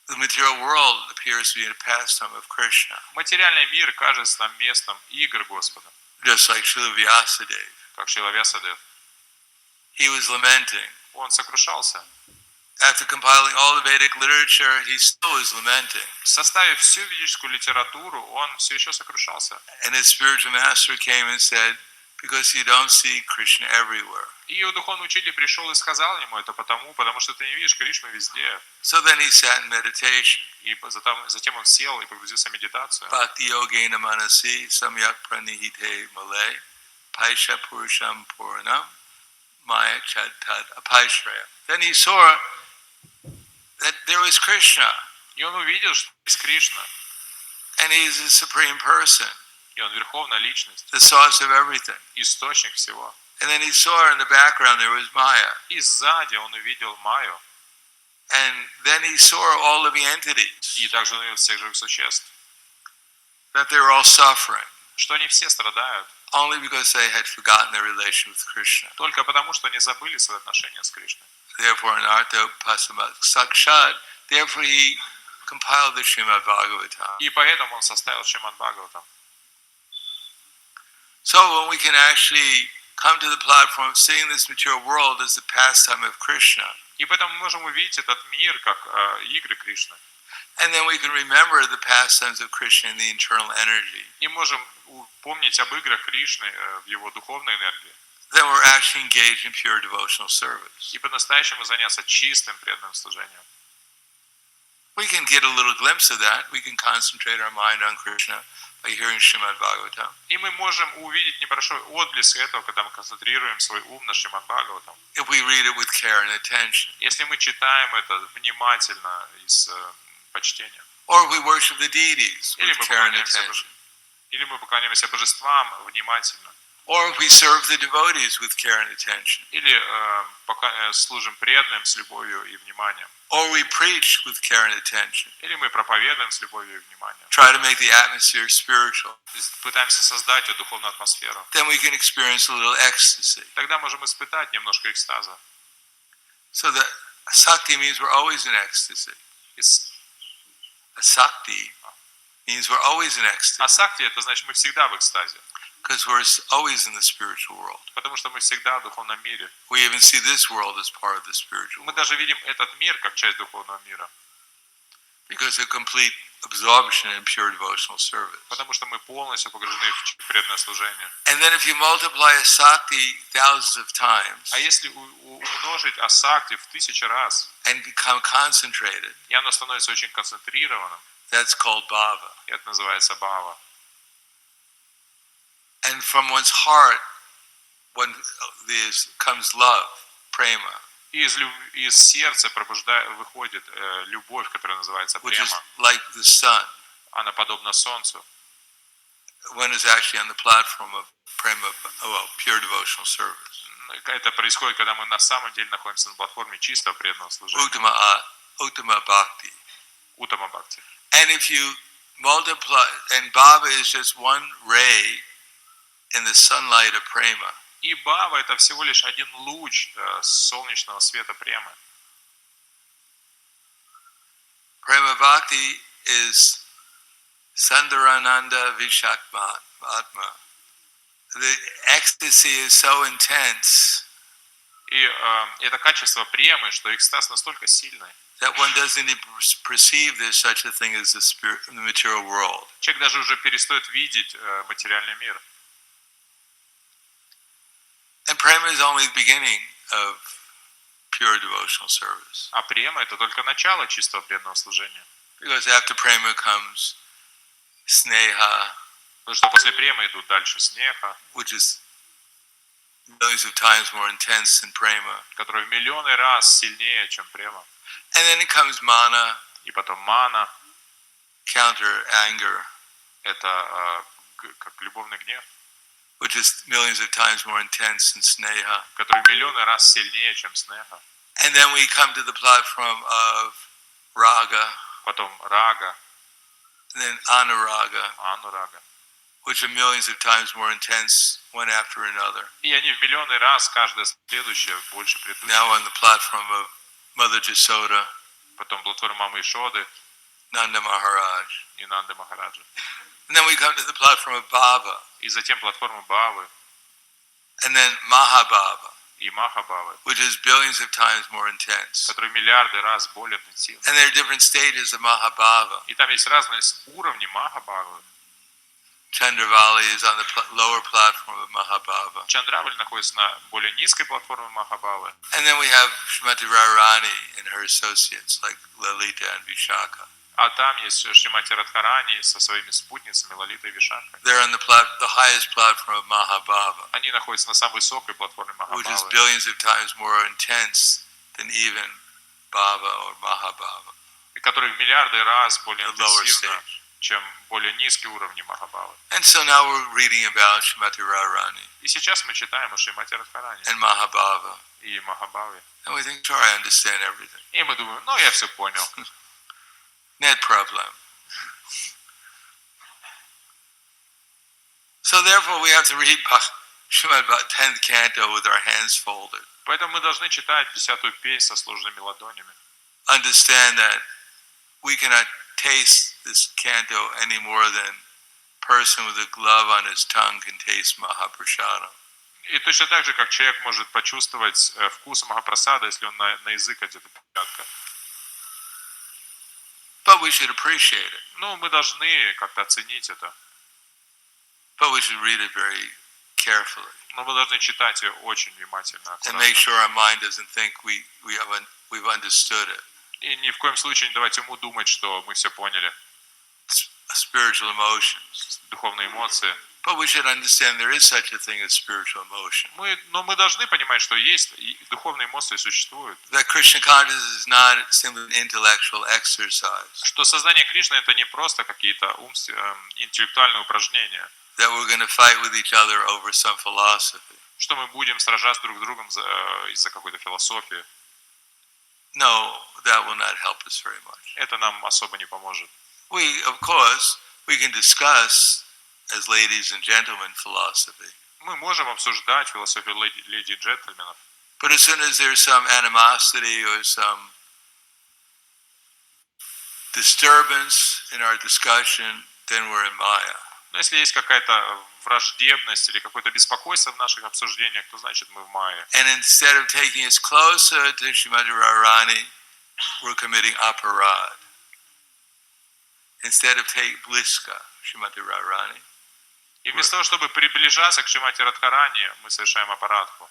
The material world appears to be a pastime of Krishna, Материальный мир кажется нам местом игр Господа, just like Srila Vyasadeva. как Шрила Вьясадев. He was lamenting. Он сокрушался. After compiling all the Vedic literature, he still was lamenting. Составив всю ведическую литературу, он все еще сокрушался. And his spiritual master came and said, because you don't see Krishna everywhere. И его духовный учитель пришел и сказал ему это потому что ты не видишь Кришну везде. So then he sat in meditation. И затем он сел и погрузился в медитацию. Bhakti yogena manasi samyak pranihite male paisha purusham puranam maya chattad apaishraya. Then he saw that there was Krishna. И он увидел, что есть Кришна. And he's the supreme person, И он верховная личность, the source of everything. источник всего. And then he saw in the background there was Maya. И сзади он увидел Майю. And then he saw all living entities, И также он увидел всех живых существ. that they were all suffering, Что они все страдают. only because they had forgotten their relation with Krishna. Только потому, что они забыли свои отношения с Кришной. Therefore, in Artha Pasamat Sakshat, therefore he compiled the Srimad Bhagavatam. И поэтому он составил Шримад Бхагаватам. So when we can actually come to the platform of seeing this material world as the pastime of Krishna, И поэтому мы можем увидеть этот мир как игры Кришны. and then we can remember the pastimes of Krishna in the internal energy, И можем помнить об играх Кришны в его духовной энергии. then we're actually engaged in pure devotional service. И по-настоящему заняться чистым преданным служением. We can get a little glimpse of that. We can concentrate our mind on Krishna by hearing Srimad Bhagavatam. И мы можем увидеть небольшой отблеск этого, когда мы концентрируем свой ум на Шримад Бхагаватам. If we read it with care and attention. Если мы читаем это внимательно и с почтением. Or if we worship the deities Или with мы care and поклоняемся attention. поклоняемся божествам внимательно. Or if we serve the devotees with care and attention. Или служим преданным с любовью и вниманием. Or we preach with care and attention. Или мы проповедуем с любовью и вниманием. Try to make the atmosphere spiritual. Пытаемся создать эту духовную атмосферу. Then we can experience a little ecstasy. Тогда можем испытать немножко экстаза. So that asakti means we're always in ecstasy. Asakti means we're always in ecstasy. Асакти — это значит, мы всегда в экстазе. Because we're always in the spiritual world. Потому что мы всегда в духовном мире. We even see this world as part of the spiritual Мы world. даже видим этот мир как часть духовного мира. Because of complete absorption in pure devotional service. Потому что мы полностью погружены в преданное служение. And then if you multiply asakti thousands of times А если умножить асакти в 1000 раз, and become concentrated, и оно становится очень концентрированным, that's called bhava. и это называется бхава. And from one's heart, when comes love, prema, И из сердца выходит любовь, которая называется which is према. like the sun, Она подобна солнцу. when it's actually on the platform of prema, pure devotional service. Это происходит, когда мы на самом деле находимся на платформе чистого преданного служения. Uttama bhakti. Уттама бхакти. And if you multiply, and bhava is just one ray in the sunlight of prema. И бхава — это всего лишь один луч солнечного света премы. Prema bhakti is Sundarananda Vishakma Atma. The ecstasy is so intense И это качество премы, что экстаз настолько сильный. that one doesn't even perceive there's such a thing as the material world. Человек даже уже перестает видеть материальный мир. And prema is only the beginning of pure devotional service. А према — это только начало чистого преданного служения. Because after prema comes sneha, Потому что после премы идут дальше снеха, which is millions of times more intense than prema. который в миллионы раз сильнее, чем према. And then it comes mana, И потом мана — counter anger, это как любовный гнев, which is millions of times more intense than sneha. который в миллионы раз сильнее, чем снеха. And then we come to the platform of raga, Потом рага, and then anuraga, анурага. which are millions of times more intense one after another. И они в миллионы раз, каждая следующая, больше Now предыдущей. on the platform of Mother Jasoda, Потом платформа Мамы Ишоды Nanda Maharaj. и Нанды Махараджа. And then we come to the platform of Bhava, И затем платформа Бавы and then Mahabhava, и Махабавы, which is billions of times more intense. которые миллиарды раз более интенсивны. And there are different stages of Mahabhava. И там есть разные уровни Махабавы. Chandravali is on the lower platform of Mahabhava. Чандраваль находится на более низкой платформе Махабавы. And then we have Srimati Radharani and her associates like Lalita and Vishaka. А там есть Шримати Радхарани со своими спутницами Лалитой и Вишакой. They're on the highest platform of Mahabhava, Они находятся на самой высокой платформе which is Махабавы, billions of times more intense than even Bhava or Mahabhava, которые в миллиарды раз более the lower интенсивны, stage. чем более низкие уровни Махабавы. And so now we're reading about Srimati Radharani И сейчас мы читаем о Шримати Радхарани and Mahabhava, и Махабаве. and we think, sure, I understand everything. И мы думаем, ну я все понял. Net problem. So therefore we have to read Srimad 10th canto with our hands folded. Поэтому мы должны читать 10-ю песнь со сложными ладонями. Understand that we cannot taste this canto any more than a person with a glove on his tongue can taste Mahaprasada. И точно так же, как человек может почувствовать вкус Махапрасада, если он на язык одет перчатка. But we should appreciate it. Ну, мы должны как-то оценить это. But we should read it very carefully Но мы должны читать ее очень внимательно, and make аккуратно. sure our mind doesn't think we've understood it. И ни в коем случае не давать ему думать, что мы все поняли. Spiritual emotions. Духовные эмоции. But we should understand there is such a thing as spiritual emotion. Но мы должны понимать, что есть, и духовные эмоции существуют. That Krishna consciousness is not simply an intellectual exercise. Что сознание Кришны — это не просто какие-то интеллектуальные упражнения. That we're going to fight with each other over some philosophy. Что мы будем сражаться друг с другом из-за какой-то философии. No, that will not help us very much. Это нам особо не поможет. Of course, we can discuss as ladies and gentlemen philosophy. Мы можем обсуждать философию леди и джентльменов. But as soon as there's some animosity or some disturbance in our discussion, then we're in Maya. Но если есть какая-то враждебность или какое-то беспокойство в наших обсуждениях, то значит мы в мае. And instead of taking us closer to Srimati Radharani, we're committing aparad. Instead of taking bliska, Srimati Radharani, И вместо того, чтобы приближаться к Шримати Радхарани, мы совершаем аппаратку.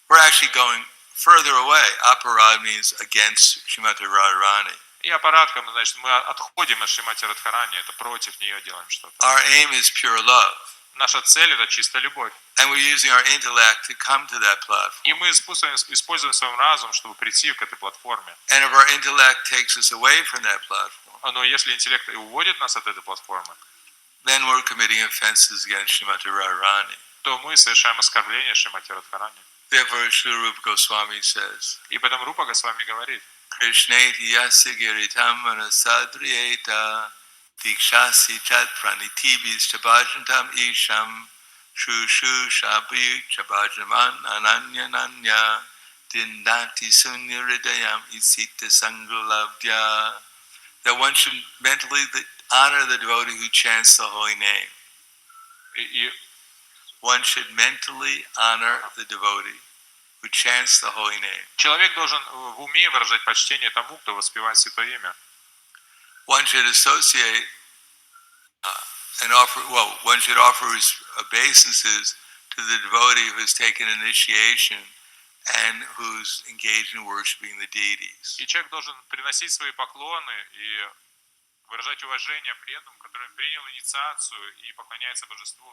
we're actually going further away. Aparad means against Srimati Radharani. И аппаратка, значит, мы отходим от Шримати Радхарани, это против нее делаем что-то. Our aim is pure love. Наша цель — это чистая любовь. And we're using our intellect to come to that platform. И мы используем свой разум, чтобы прийти к этой платформе. And if our intellect takes us away from that platform, Но если интеллект и уводит нас от этой платформы, then we're committing offenses against Srimati Radharani. то мы совершаем оскорбление Шримати Радхарани. Therefore, Srila Rupa Goswami says, И поэтому Рупа Госвами говорит: Krishneti yasya giritam manasadriyeta dikshasi chat pranitibis chabhajantam isham Shushu Shabi Chabajaman Ananya Nanya Dindati Sunya Hridayam Isita Sangulavdya. That one should mentally honor the devotee who chants the holy name. One should mentally honor the devotee who chants the holy name. Человек должен в уме выражать почтение тому, кто воспевает святое имя. One should associate and offer, one should offer his obeisances to the devotee who has taken initiation and who's engaged in worshiping the deities. И человек должен приносить свои поклоны и выражать уважение преданным, который принял инициацию и поклоняется божеству.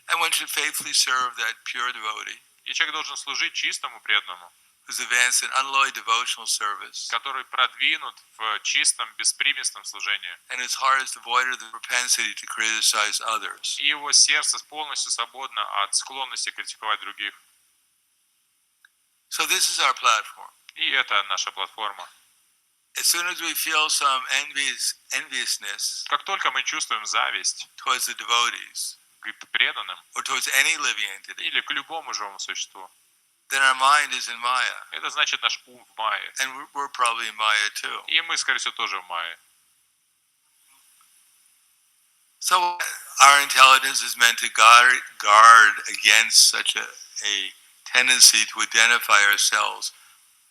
And one should faithfully serve that pure devotee И человек должен служить чистому преданному, who's advanced in unalloyed devotional service который продвинут в чистом, беспримесном служении. and whose heart is devoid of the propensity to criticize others. И его сердце полностью свободно от склонности критиковать других. So this is our platform. И это наша платформа. As soon as we feel some enviousness Как только мы чувствуем зависть towards the devotees к преданным or towards any living entity, или к любому живому существу, then our mind is in Maya, это значит наш ум в Майе. and we're probably in Maya too. И мы, скорее всего, тоже в Майе. So our intelligence is meant to guard against such a tendency to identify ourselves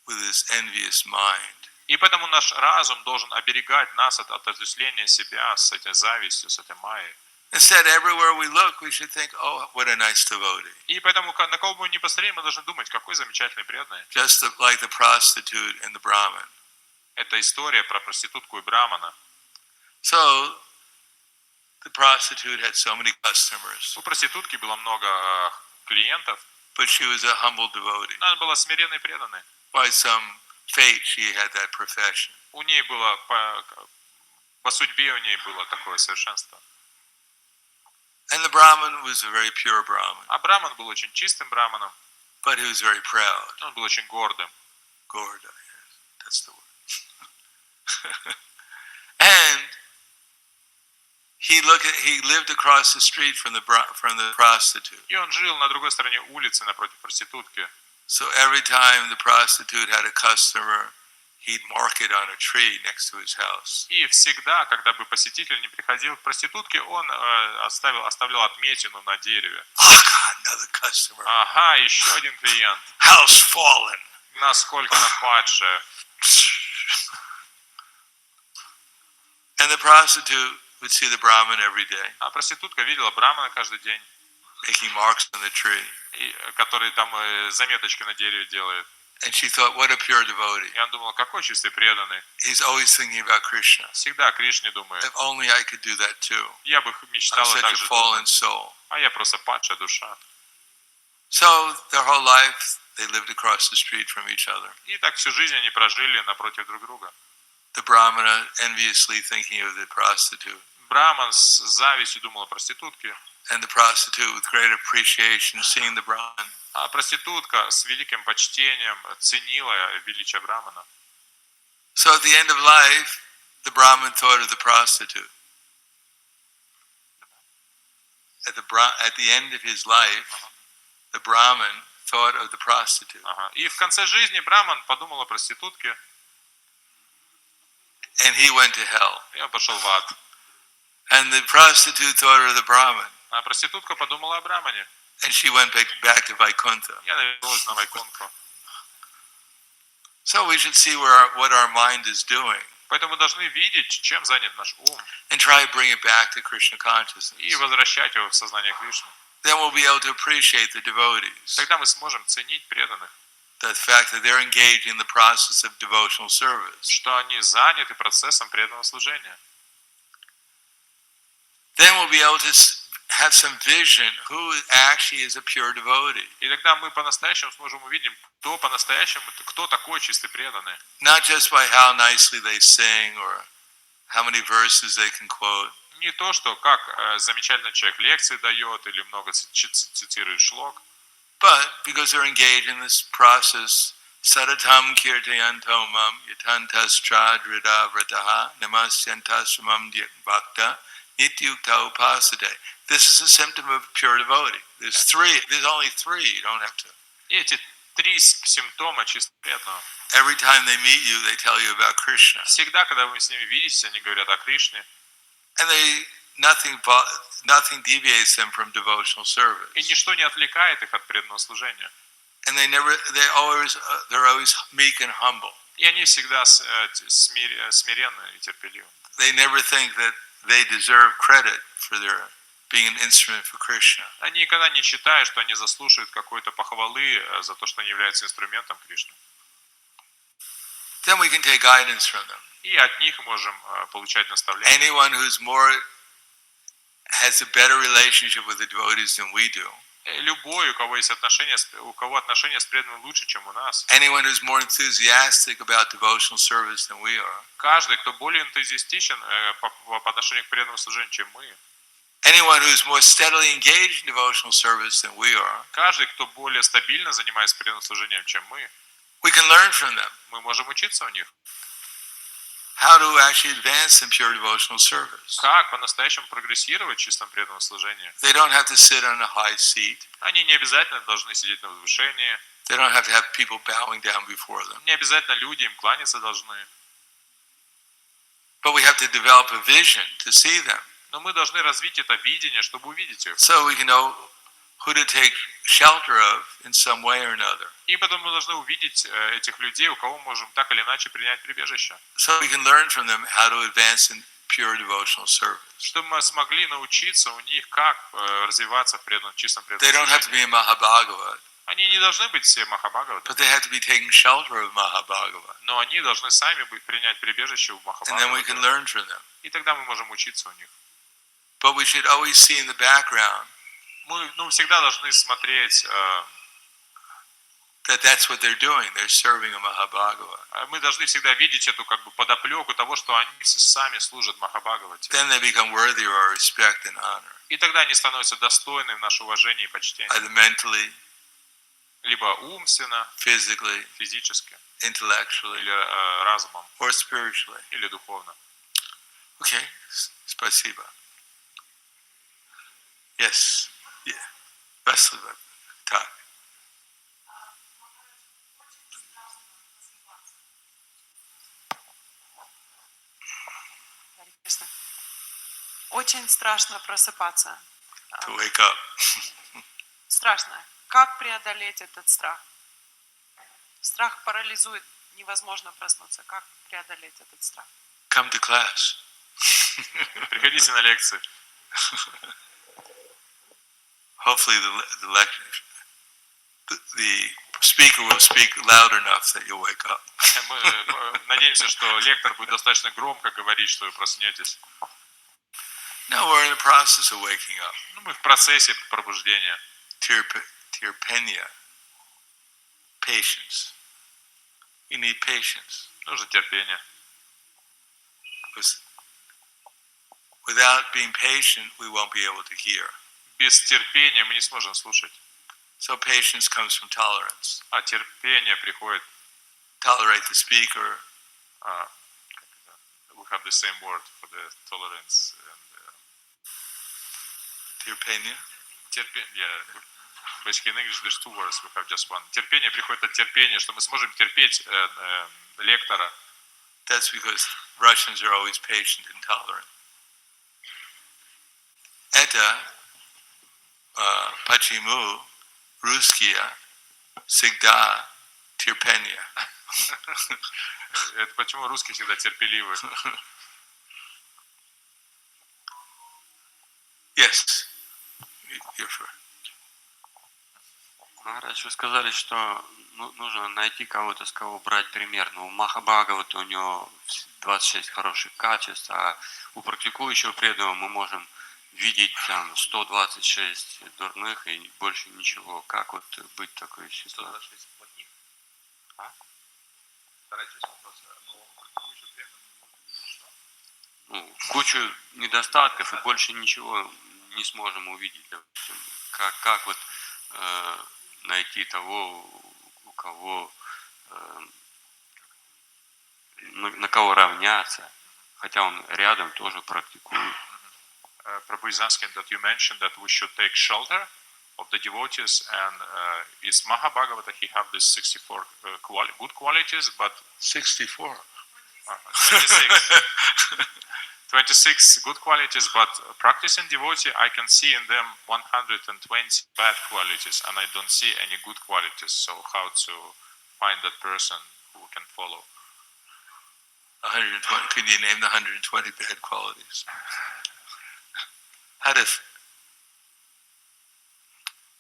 with this envious mind. И поэтому наш разум должен оберегать нас от отождествления себя с этой завистью, с этой майей. Instead, everywhere we look, we should think, oh, what a nice devotee. И поэтому, на кого бы мы ни посмотрели, мы должны думать, какой замечательный преданный. Just like the prostitute and the Brahmin. Это история про проститутку и брамана. So, the prostitute had so many customers, У проститутки было много клиентов, but she was a humble devotee. но она была смиренной и преданной. By some fate, she had that profession. У ней было, по судьбе у ней было такое совершенство. And the Brahmin was a very pure Brahmin, А браман был очень чистым браманом, but he was very proud. он был очень гордым. Gorda, yes, that's the word. And he lived across the street from the prostitute. И он жил на другой стороне улицы напротив проститутки. So every time the prostitute had a customer, he'd mark it on a tree next to his house. И всегда, когда бы посетитель не приходил к проститутке, он оставлял отметину на дереве. Oh God, another customer. Ага, еще один клиент. House fallen. Насколько она падшая. And the prostitute would see the Brahmin every day, А проститутка видела брамана каждый день, making marks on the tree. который там заметочки на дереве делает. And she thought, what a pure devotee. И она думала, какой чистый преданный. He's always thinking about Krishna. Всегда о Кришне думает. If only I could do that too. Я бы I'm мечтала such так a же fallen думать. soul. А я просто падшая душа. So their whole life, they lived across the street from each other. И так всю жизнь они прожили напротив друг друга. The Brahmana enviously thinking of the prostitute, Браман с завистью думал о проститутке, and the prostitute with great appreciation seeing the Brahman. а проститутка с великим почтением ценила величие брамана. So at the end of life, the Brahman thought of the prostitute. At the end of his life, the Brahman thought of the prostitute. Ага. И в конце жизни браман подумал о проститутке, And he went to hell. и он пошел в ад. And the prostitute thought of the Brahman. А проститутка подумала о брамане. And she went back to Vaikuntha. Я вернулась на Вайкунтху. So we should see what our mind is doing Поэтому мы должны видеть, чем занят наш ум, and try to bring it back to Krishna consciousness. и возвращать его в сознание Кришны. Then we'll be able to appreciate the devotees. Тогда мы сможем ценить преданных, The fact that they're engaged in the process of devotional service. что они заняты процессом преданного служения. Then we'll be able to have some vision who actually is a pure devotee. И тогда мы по-настоящему сможем увидеть, кто по-настоящему, кто такой чистый преданный. Not just by how nicely they sing or how many verses they can quote, Не то, что как замечательно человек лекции дает или много цитирует шлок, but because they're engaged in this process. Sadatam kirtayanto mam yatantas chadrida vrataha namasyantas mam bhakta Nityukta upasade. This is a symptom of pure devotee. There's only three. You don't have to. И эти три симптома чисто преданного. Every time they meet you, they tell you about Krishna. Всегда, когда вы с ними видитесь, они говорят о Кришне. And nothing deviates them from devotional service. И ничто не отвлекает их от преданного служения. And they're always meek and humble. И они всегда смиренны и терпеливы. They never think that they deserve credit for their being an instrument for Krishna. Они никогда не считают, что они заслуживают какой-то похвалы за то, что они являются инструментом Кришны. Then we can take guidance from them. И от них можем получать наставления. Anyone who's has a better relationship with the devotees than we do. Любой, у кого отношения с преданным лучше, чем у нас. Anyone who's more enthusiastic about devotional service than we are. Каждый, кто более энтузиастичен по отношению к преданному служению, чем мы. Anyone who's more steadily engaged in devotional service than we are. Каждый, кто более стабильно занимается преданным служением, чем мы. We can learn from them. Мы можем учиться у них. How to actually advance in pure devotional service. Как по-настоящему прогрессировать в чистом преданном служении? They don't have to sit on a high seat. Они не обязательно должны сидеть на возвышении. They don't have to have people bowing down before them. Не обязательно люди им кланяться должны. But we have to develop a vision to see them. Но мы должны развить это видение, чтобы увидеть их. So we can know who to take shelter of in some way or another. И потом мы должны увидеть этих людей, у кого можем так или иначе принять прибежище. So we can learn from them how to advance in pure devotional service. Чтобы мы смогли научиться у них, как развиваться в чистом преданном They don't have to be служении. in Mahabhagavad, Они не должны быть все Махабхагаваты, but they have to be taking shelter of Mahabhagavad. но они должны сами принять прибежище в And then we can Махабхагавате. learn from them. И тогда мы можем учиться у них. But we should always see in the background Мы всегда должны смотреть, that that's what they're doing. They're serving a Mahabhagavad. мы должны всегда видеть эту подоплеку того, что они сами служат Махабхагавате. Then they become worthy of our respect and honor, И тогда они становятся достойны нашего уважения и почтения. either mentally, Либо умственно, physically, физически, intellectually, или разумом, or spiritually. или духовно. Okay, спасибо. Yes. Yeah. Василий. Так. Очень страшно просыпаться. To wake up. Страшно. Как преодолеть этот страх? Страх парализует, невозможно проснуться. Как преодолеть этот страх? Come to class. Приходите на лекции. Hopefully the speaker will speak loud enough that you'll wake up. Мы надеемся, что лектор будет достаточно громко говорить, что вы проснетесь. No, we're in the process of waking up. Мы в процессе пробуждения. Tirpenya. Patience. You need patience. Нужно терпение. Because without being patient, we won't be able to hear. Без терпения мы не сможем слушать. So patience comes from tolerance. А терпение приходит. Tolerate the speaker. We have the same word for the tolerance and Tirpenya. терпение. Basically in English there's two words, we have just one. Терпение приходит от терпения, что мы сможем терпеть лектора. That's because Russians are always patient and tolerant. Это почему русские всегда терпение. Это почему русские всегда терпеливы. Yes. You're sure. Махарадж, вы сказали, что нужно найти кого-то, с кого брать пример. Ну, у Махабхагавата у него 26 хороших качеств, а у практикующего преданного мы можем видеть там 126 дурных и больше ничего. Как вот быть в такой ситуации? 126 плохих? Вторая часть вопроса. Ну, кучу недостатков и больше ничего не сможем увидеть. Допустим. Как вот найти того, у кого на кого равняться, хотя он рядом тоже практикует. Prabhu is asking that you mentioned that we should take shelter of the devotees, and is Mahabhagavata, he have these 64 good qualities, but 64. 26 good qualities, but practicing devotee, I can see in them 120 bad qualities, and I don't see any good qualities. So how to find that person who can follow? 120. Could you name the 120 bad qualities? How does?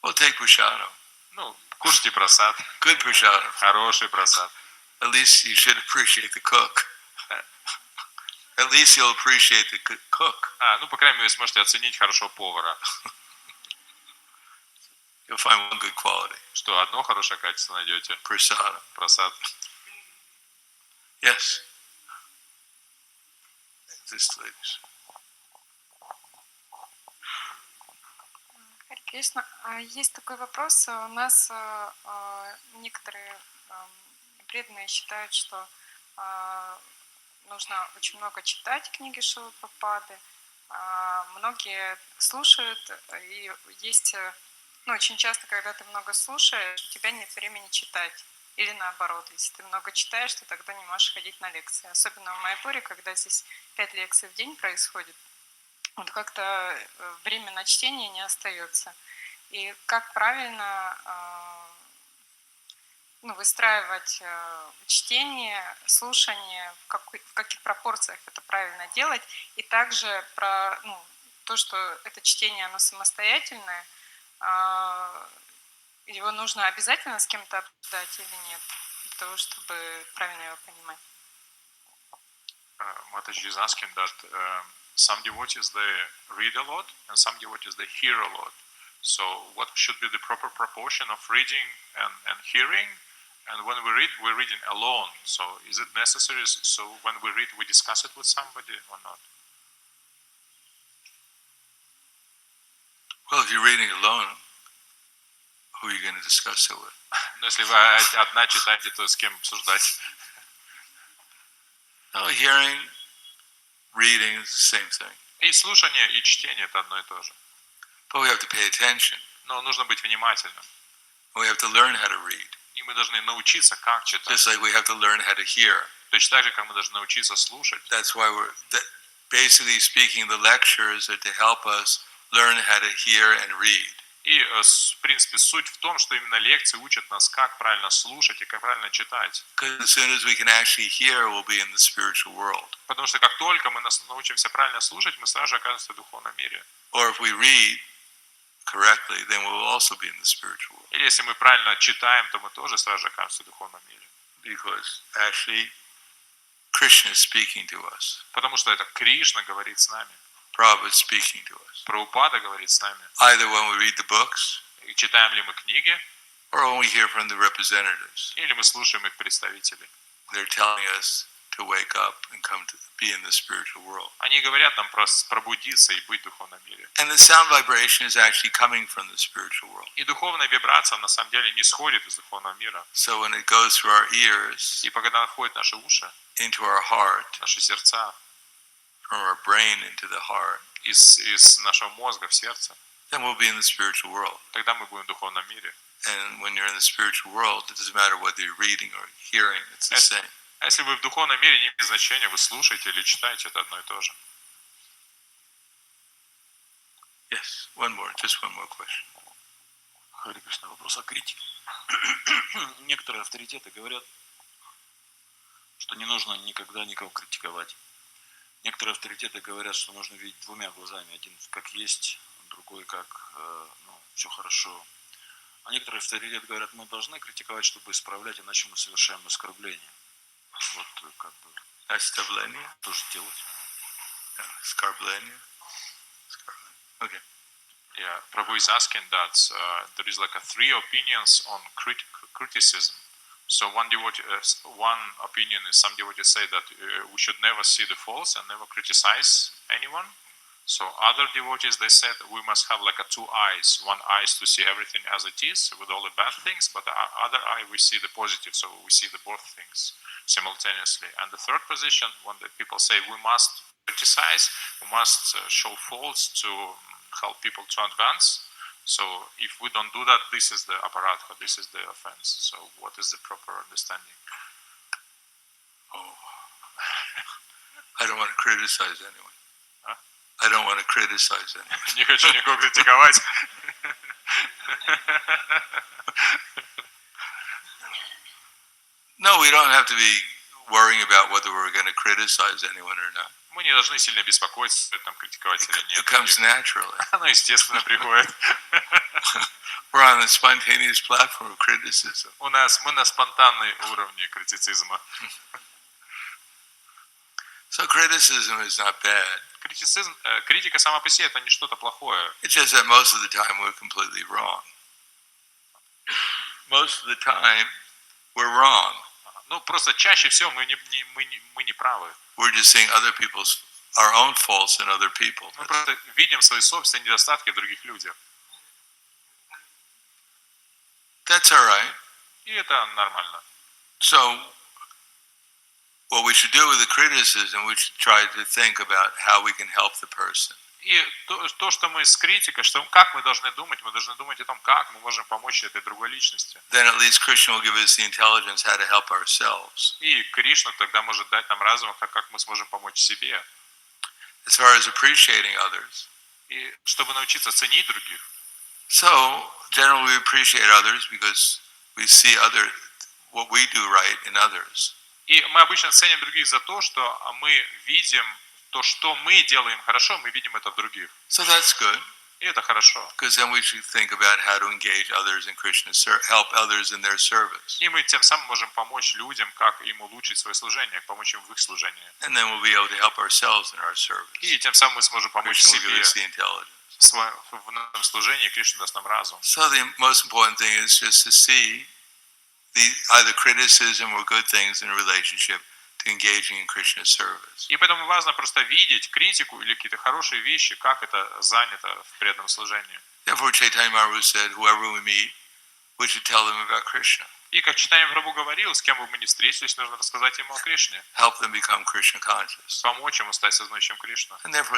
Well, take prasadam. Ну, кушайте прасад. Good prasadam. Хороший прасад. At least you should appreciate the cook. At least you'll appreciate the cook. Ну, по крайней мере, вы сможете оценить хорошо повара. You'll find one good quality. Что одно хорошее качество найдете. Prasadam. Прасад. Yes. This, ladies. Харе Кришна, есть такой вопрос. У нас некоторые преданные считают, что нужно очень много читать книги Шилы Прабхупады. Многие слушают, и есть, очень часто, когда ты много слушаешь, у тебя нет времени читать. Или наоборот, если ты много читаешь, то тогда не можешь ходить на лекции. Особенно в Майапуре, когда здесь 5 лекций в день происходит, вот как-то время на чтение не остается. И как правильно выстраивать чтение, слушание, в каких пропорциях это правильно делать, и также про то, что это чтение, оно самостоятельное, его нужно обязательно с кем-то обсуждать или нет, для того, чтобы правильно его понимать. Mataji is asking that some devotees they read a lot and some devotees they hear a lot. So what should be the proper proportion of reading and hearing? And when we're reading alone. So is it necessary? So when we read, we discuss it with somebody or not? Well, if you're reading alone, who are you going to discuss it with? Но если вы одна читаете, то с кем обсуждать? No, hearing, reading is the same thing. И слушание, и чтение это одно и то же. But we have to pay attention. Но нужно быть внимательным. We have to learn how to read. И мы должны научиться, как читать. Just like we have to learn how to hear. Точно так же, как мы должны научиться слушать. That's why basically speaking, the lectures are to help us learn how to hear and read. И, в принципе, суть в том, что именно лекции учат нас, как правильно слушать и как правильно читать. Because as soon as we can actually hear, we'll be in the spiritual world. Потому что как только мы научимся правильно слушать, мы сразу же окажемся в духовном мире. Or if we read correctly, then we will also be in the spiritual world. Или если мы правильно читаем, то мы тоже сразу же окажемся в духовном мире. Because actually, Krishna is speaking to us. Потому что это Кришна говорит с нами. Prabhupada is speaking to us. Прабхупада говорит с нами. Either when we read the books, И читаем ли мы книги, or when we hear from the representatives. или мы слушаем их представителей. They're telling us to wake up and come to be in the spiritual world. Они говорят нам про пробудиться и быть в духовном мире. And the sound vibration is actually coming from the spiritual world. И духовная вибрация на самом деле не сходит из духовного мира. So when it goes through our ears, И когда она входит в наши уши, into our heart, в наши сердца, from our brain into the heart, из нашего мозга в сердце, then we'll be in the spiritual world. тогда мы будем в духовном мире. And when you're in the spiritual world, it doesn't matter whether you're reading or hearing, it's the same. А если вы в духовном мире, не имеет значения, вы слушаете или читаете, это одно и то же. Yes, just one more question. Харе Кришна, вопрос о критике. Некоторые авторитеты говорят, что не нужно никогда никого критиковать. Некоторые авторитеты говорят, что нужно видеть двумя глазами. Один как есть, другой как все хорошо. А некоторые авторитеты говорят, мы должны критиковать, чтобы исправлять, иначе мы совершаем оскорбление. Вот как бы Оскорбление? тоже делать. Оскорбление. Okay. Yeah, Prabhu is asking that there is like three opinions on criticism. So one opinion is some devotees say that we should never see the faults and never criticize anyone. So other devotees, they said we must have like two eyes. One eye is to see everything as it is with all the bad things, but the other eye we see the positive, so we see the both things simultaneously. And the third position, when the people say we must criticize, we must show faults to help people to advance. So if we don't do that, this is the aparadha, this is the offense. So what is the proper understanding? Oh, I don't want to criticize anyone. Huh? I don't want to criticize anyone. Не хочу никого критиковать. No, we don't have to be worrying about whether we're going to criticize anyone or not. Мы не должны сильно беспокоиться, там, критиковать или It нет. comes naturally. Оно естественно приходит. We're on the spontaneous platform of criticism. Мы на спонтанной уровне критицизма. So criticism is not bad. Критика сама по себе это не что-то плохое. It's just that most of the time we're completely wrong. Most of the time we're wrong. Ну просто чаще всего мы не правы. We're just seeing our own faults in other people. Мы просто видим свои собственные недостатки в других людях. That's all right. И это нормально. So what we should do with the criticism, we should try to think about how we can help the person. И то, что мы с критикой, как мы должны думать о том, как мы можем помочь этой другой личности. Then at least Krishna will give us the intelligence how to help ourselves. И Кришна тогда может дать нам разум, как мы сможем помочь себе. As far as appreciating others. И чтобы научиться ценить других. So generally we appreciate others because we see what we do right in others. И мы обычно ценим других за то, что мы видим то, что мы делаем хорошо, мы видим это в других. So that's good. И это хорошо. Because then we should think about how to engage others in Krishna's help others in their service. И мы тем самым можем помочь людям, как им улучшить свое служение, помочь им в их служении. And then we'll be able to help ourselves in our service. И тем самым мы сможем помочь Krishna will give себе us the intelligence. в нашем служении, Кришна даст нам разум. So the most important thing is just to see either criticism or good things in a relationship to engaging in Krishna's service. И поэтому важно просто видеть критику или какие-то хорошие вещи, как это занято в преданном служении. Therefore, Chaitanya Mahaprabhu said, whoever we meet, we should tell them about Krishna. И как Чайтанья Прабху говорил, с кем бы мы ни встретились, нужно рассказать ему о Кришне. Help them become Krishna conscious. Помочь ему стать сознающим Кришну. And therefore,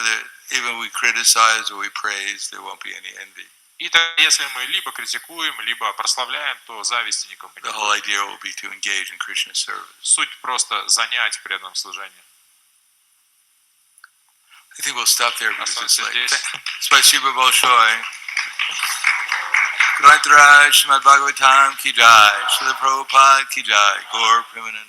even we criticize or we praise, there won't be any envy. И тогда, если мы либо критикуем, либо прославляем, то зависти никому не The whole будет. idea will be to engage in Krishna's service. Суть просто занять в преданном служении. I think we'll stop there because it's late. здесь. Спасибо большое. Грантрай Шримад Бхагаватам ки джай, Шрила Прабхупад ки джай, Гаур Преmanande.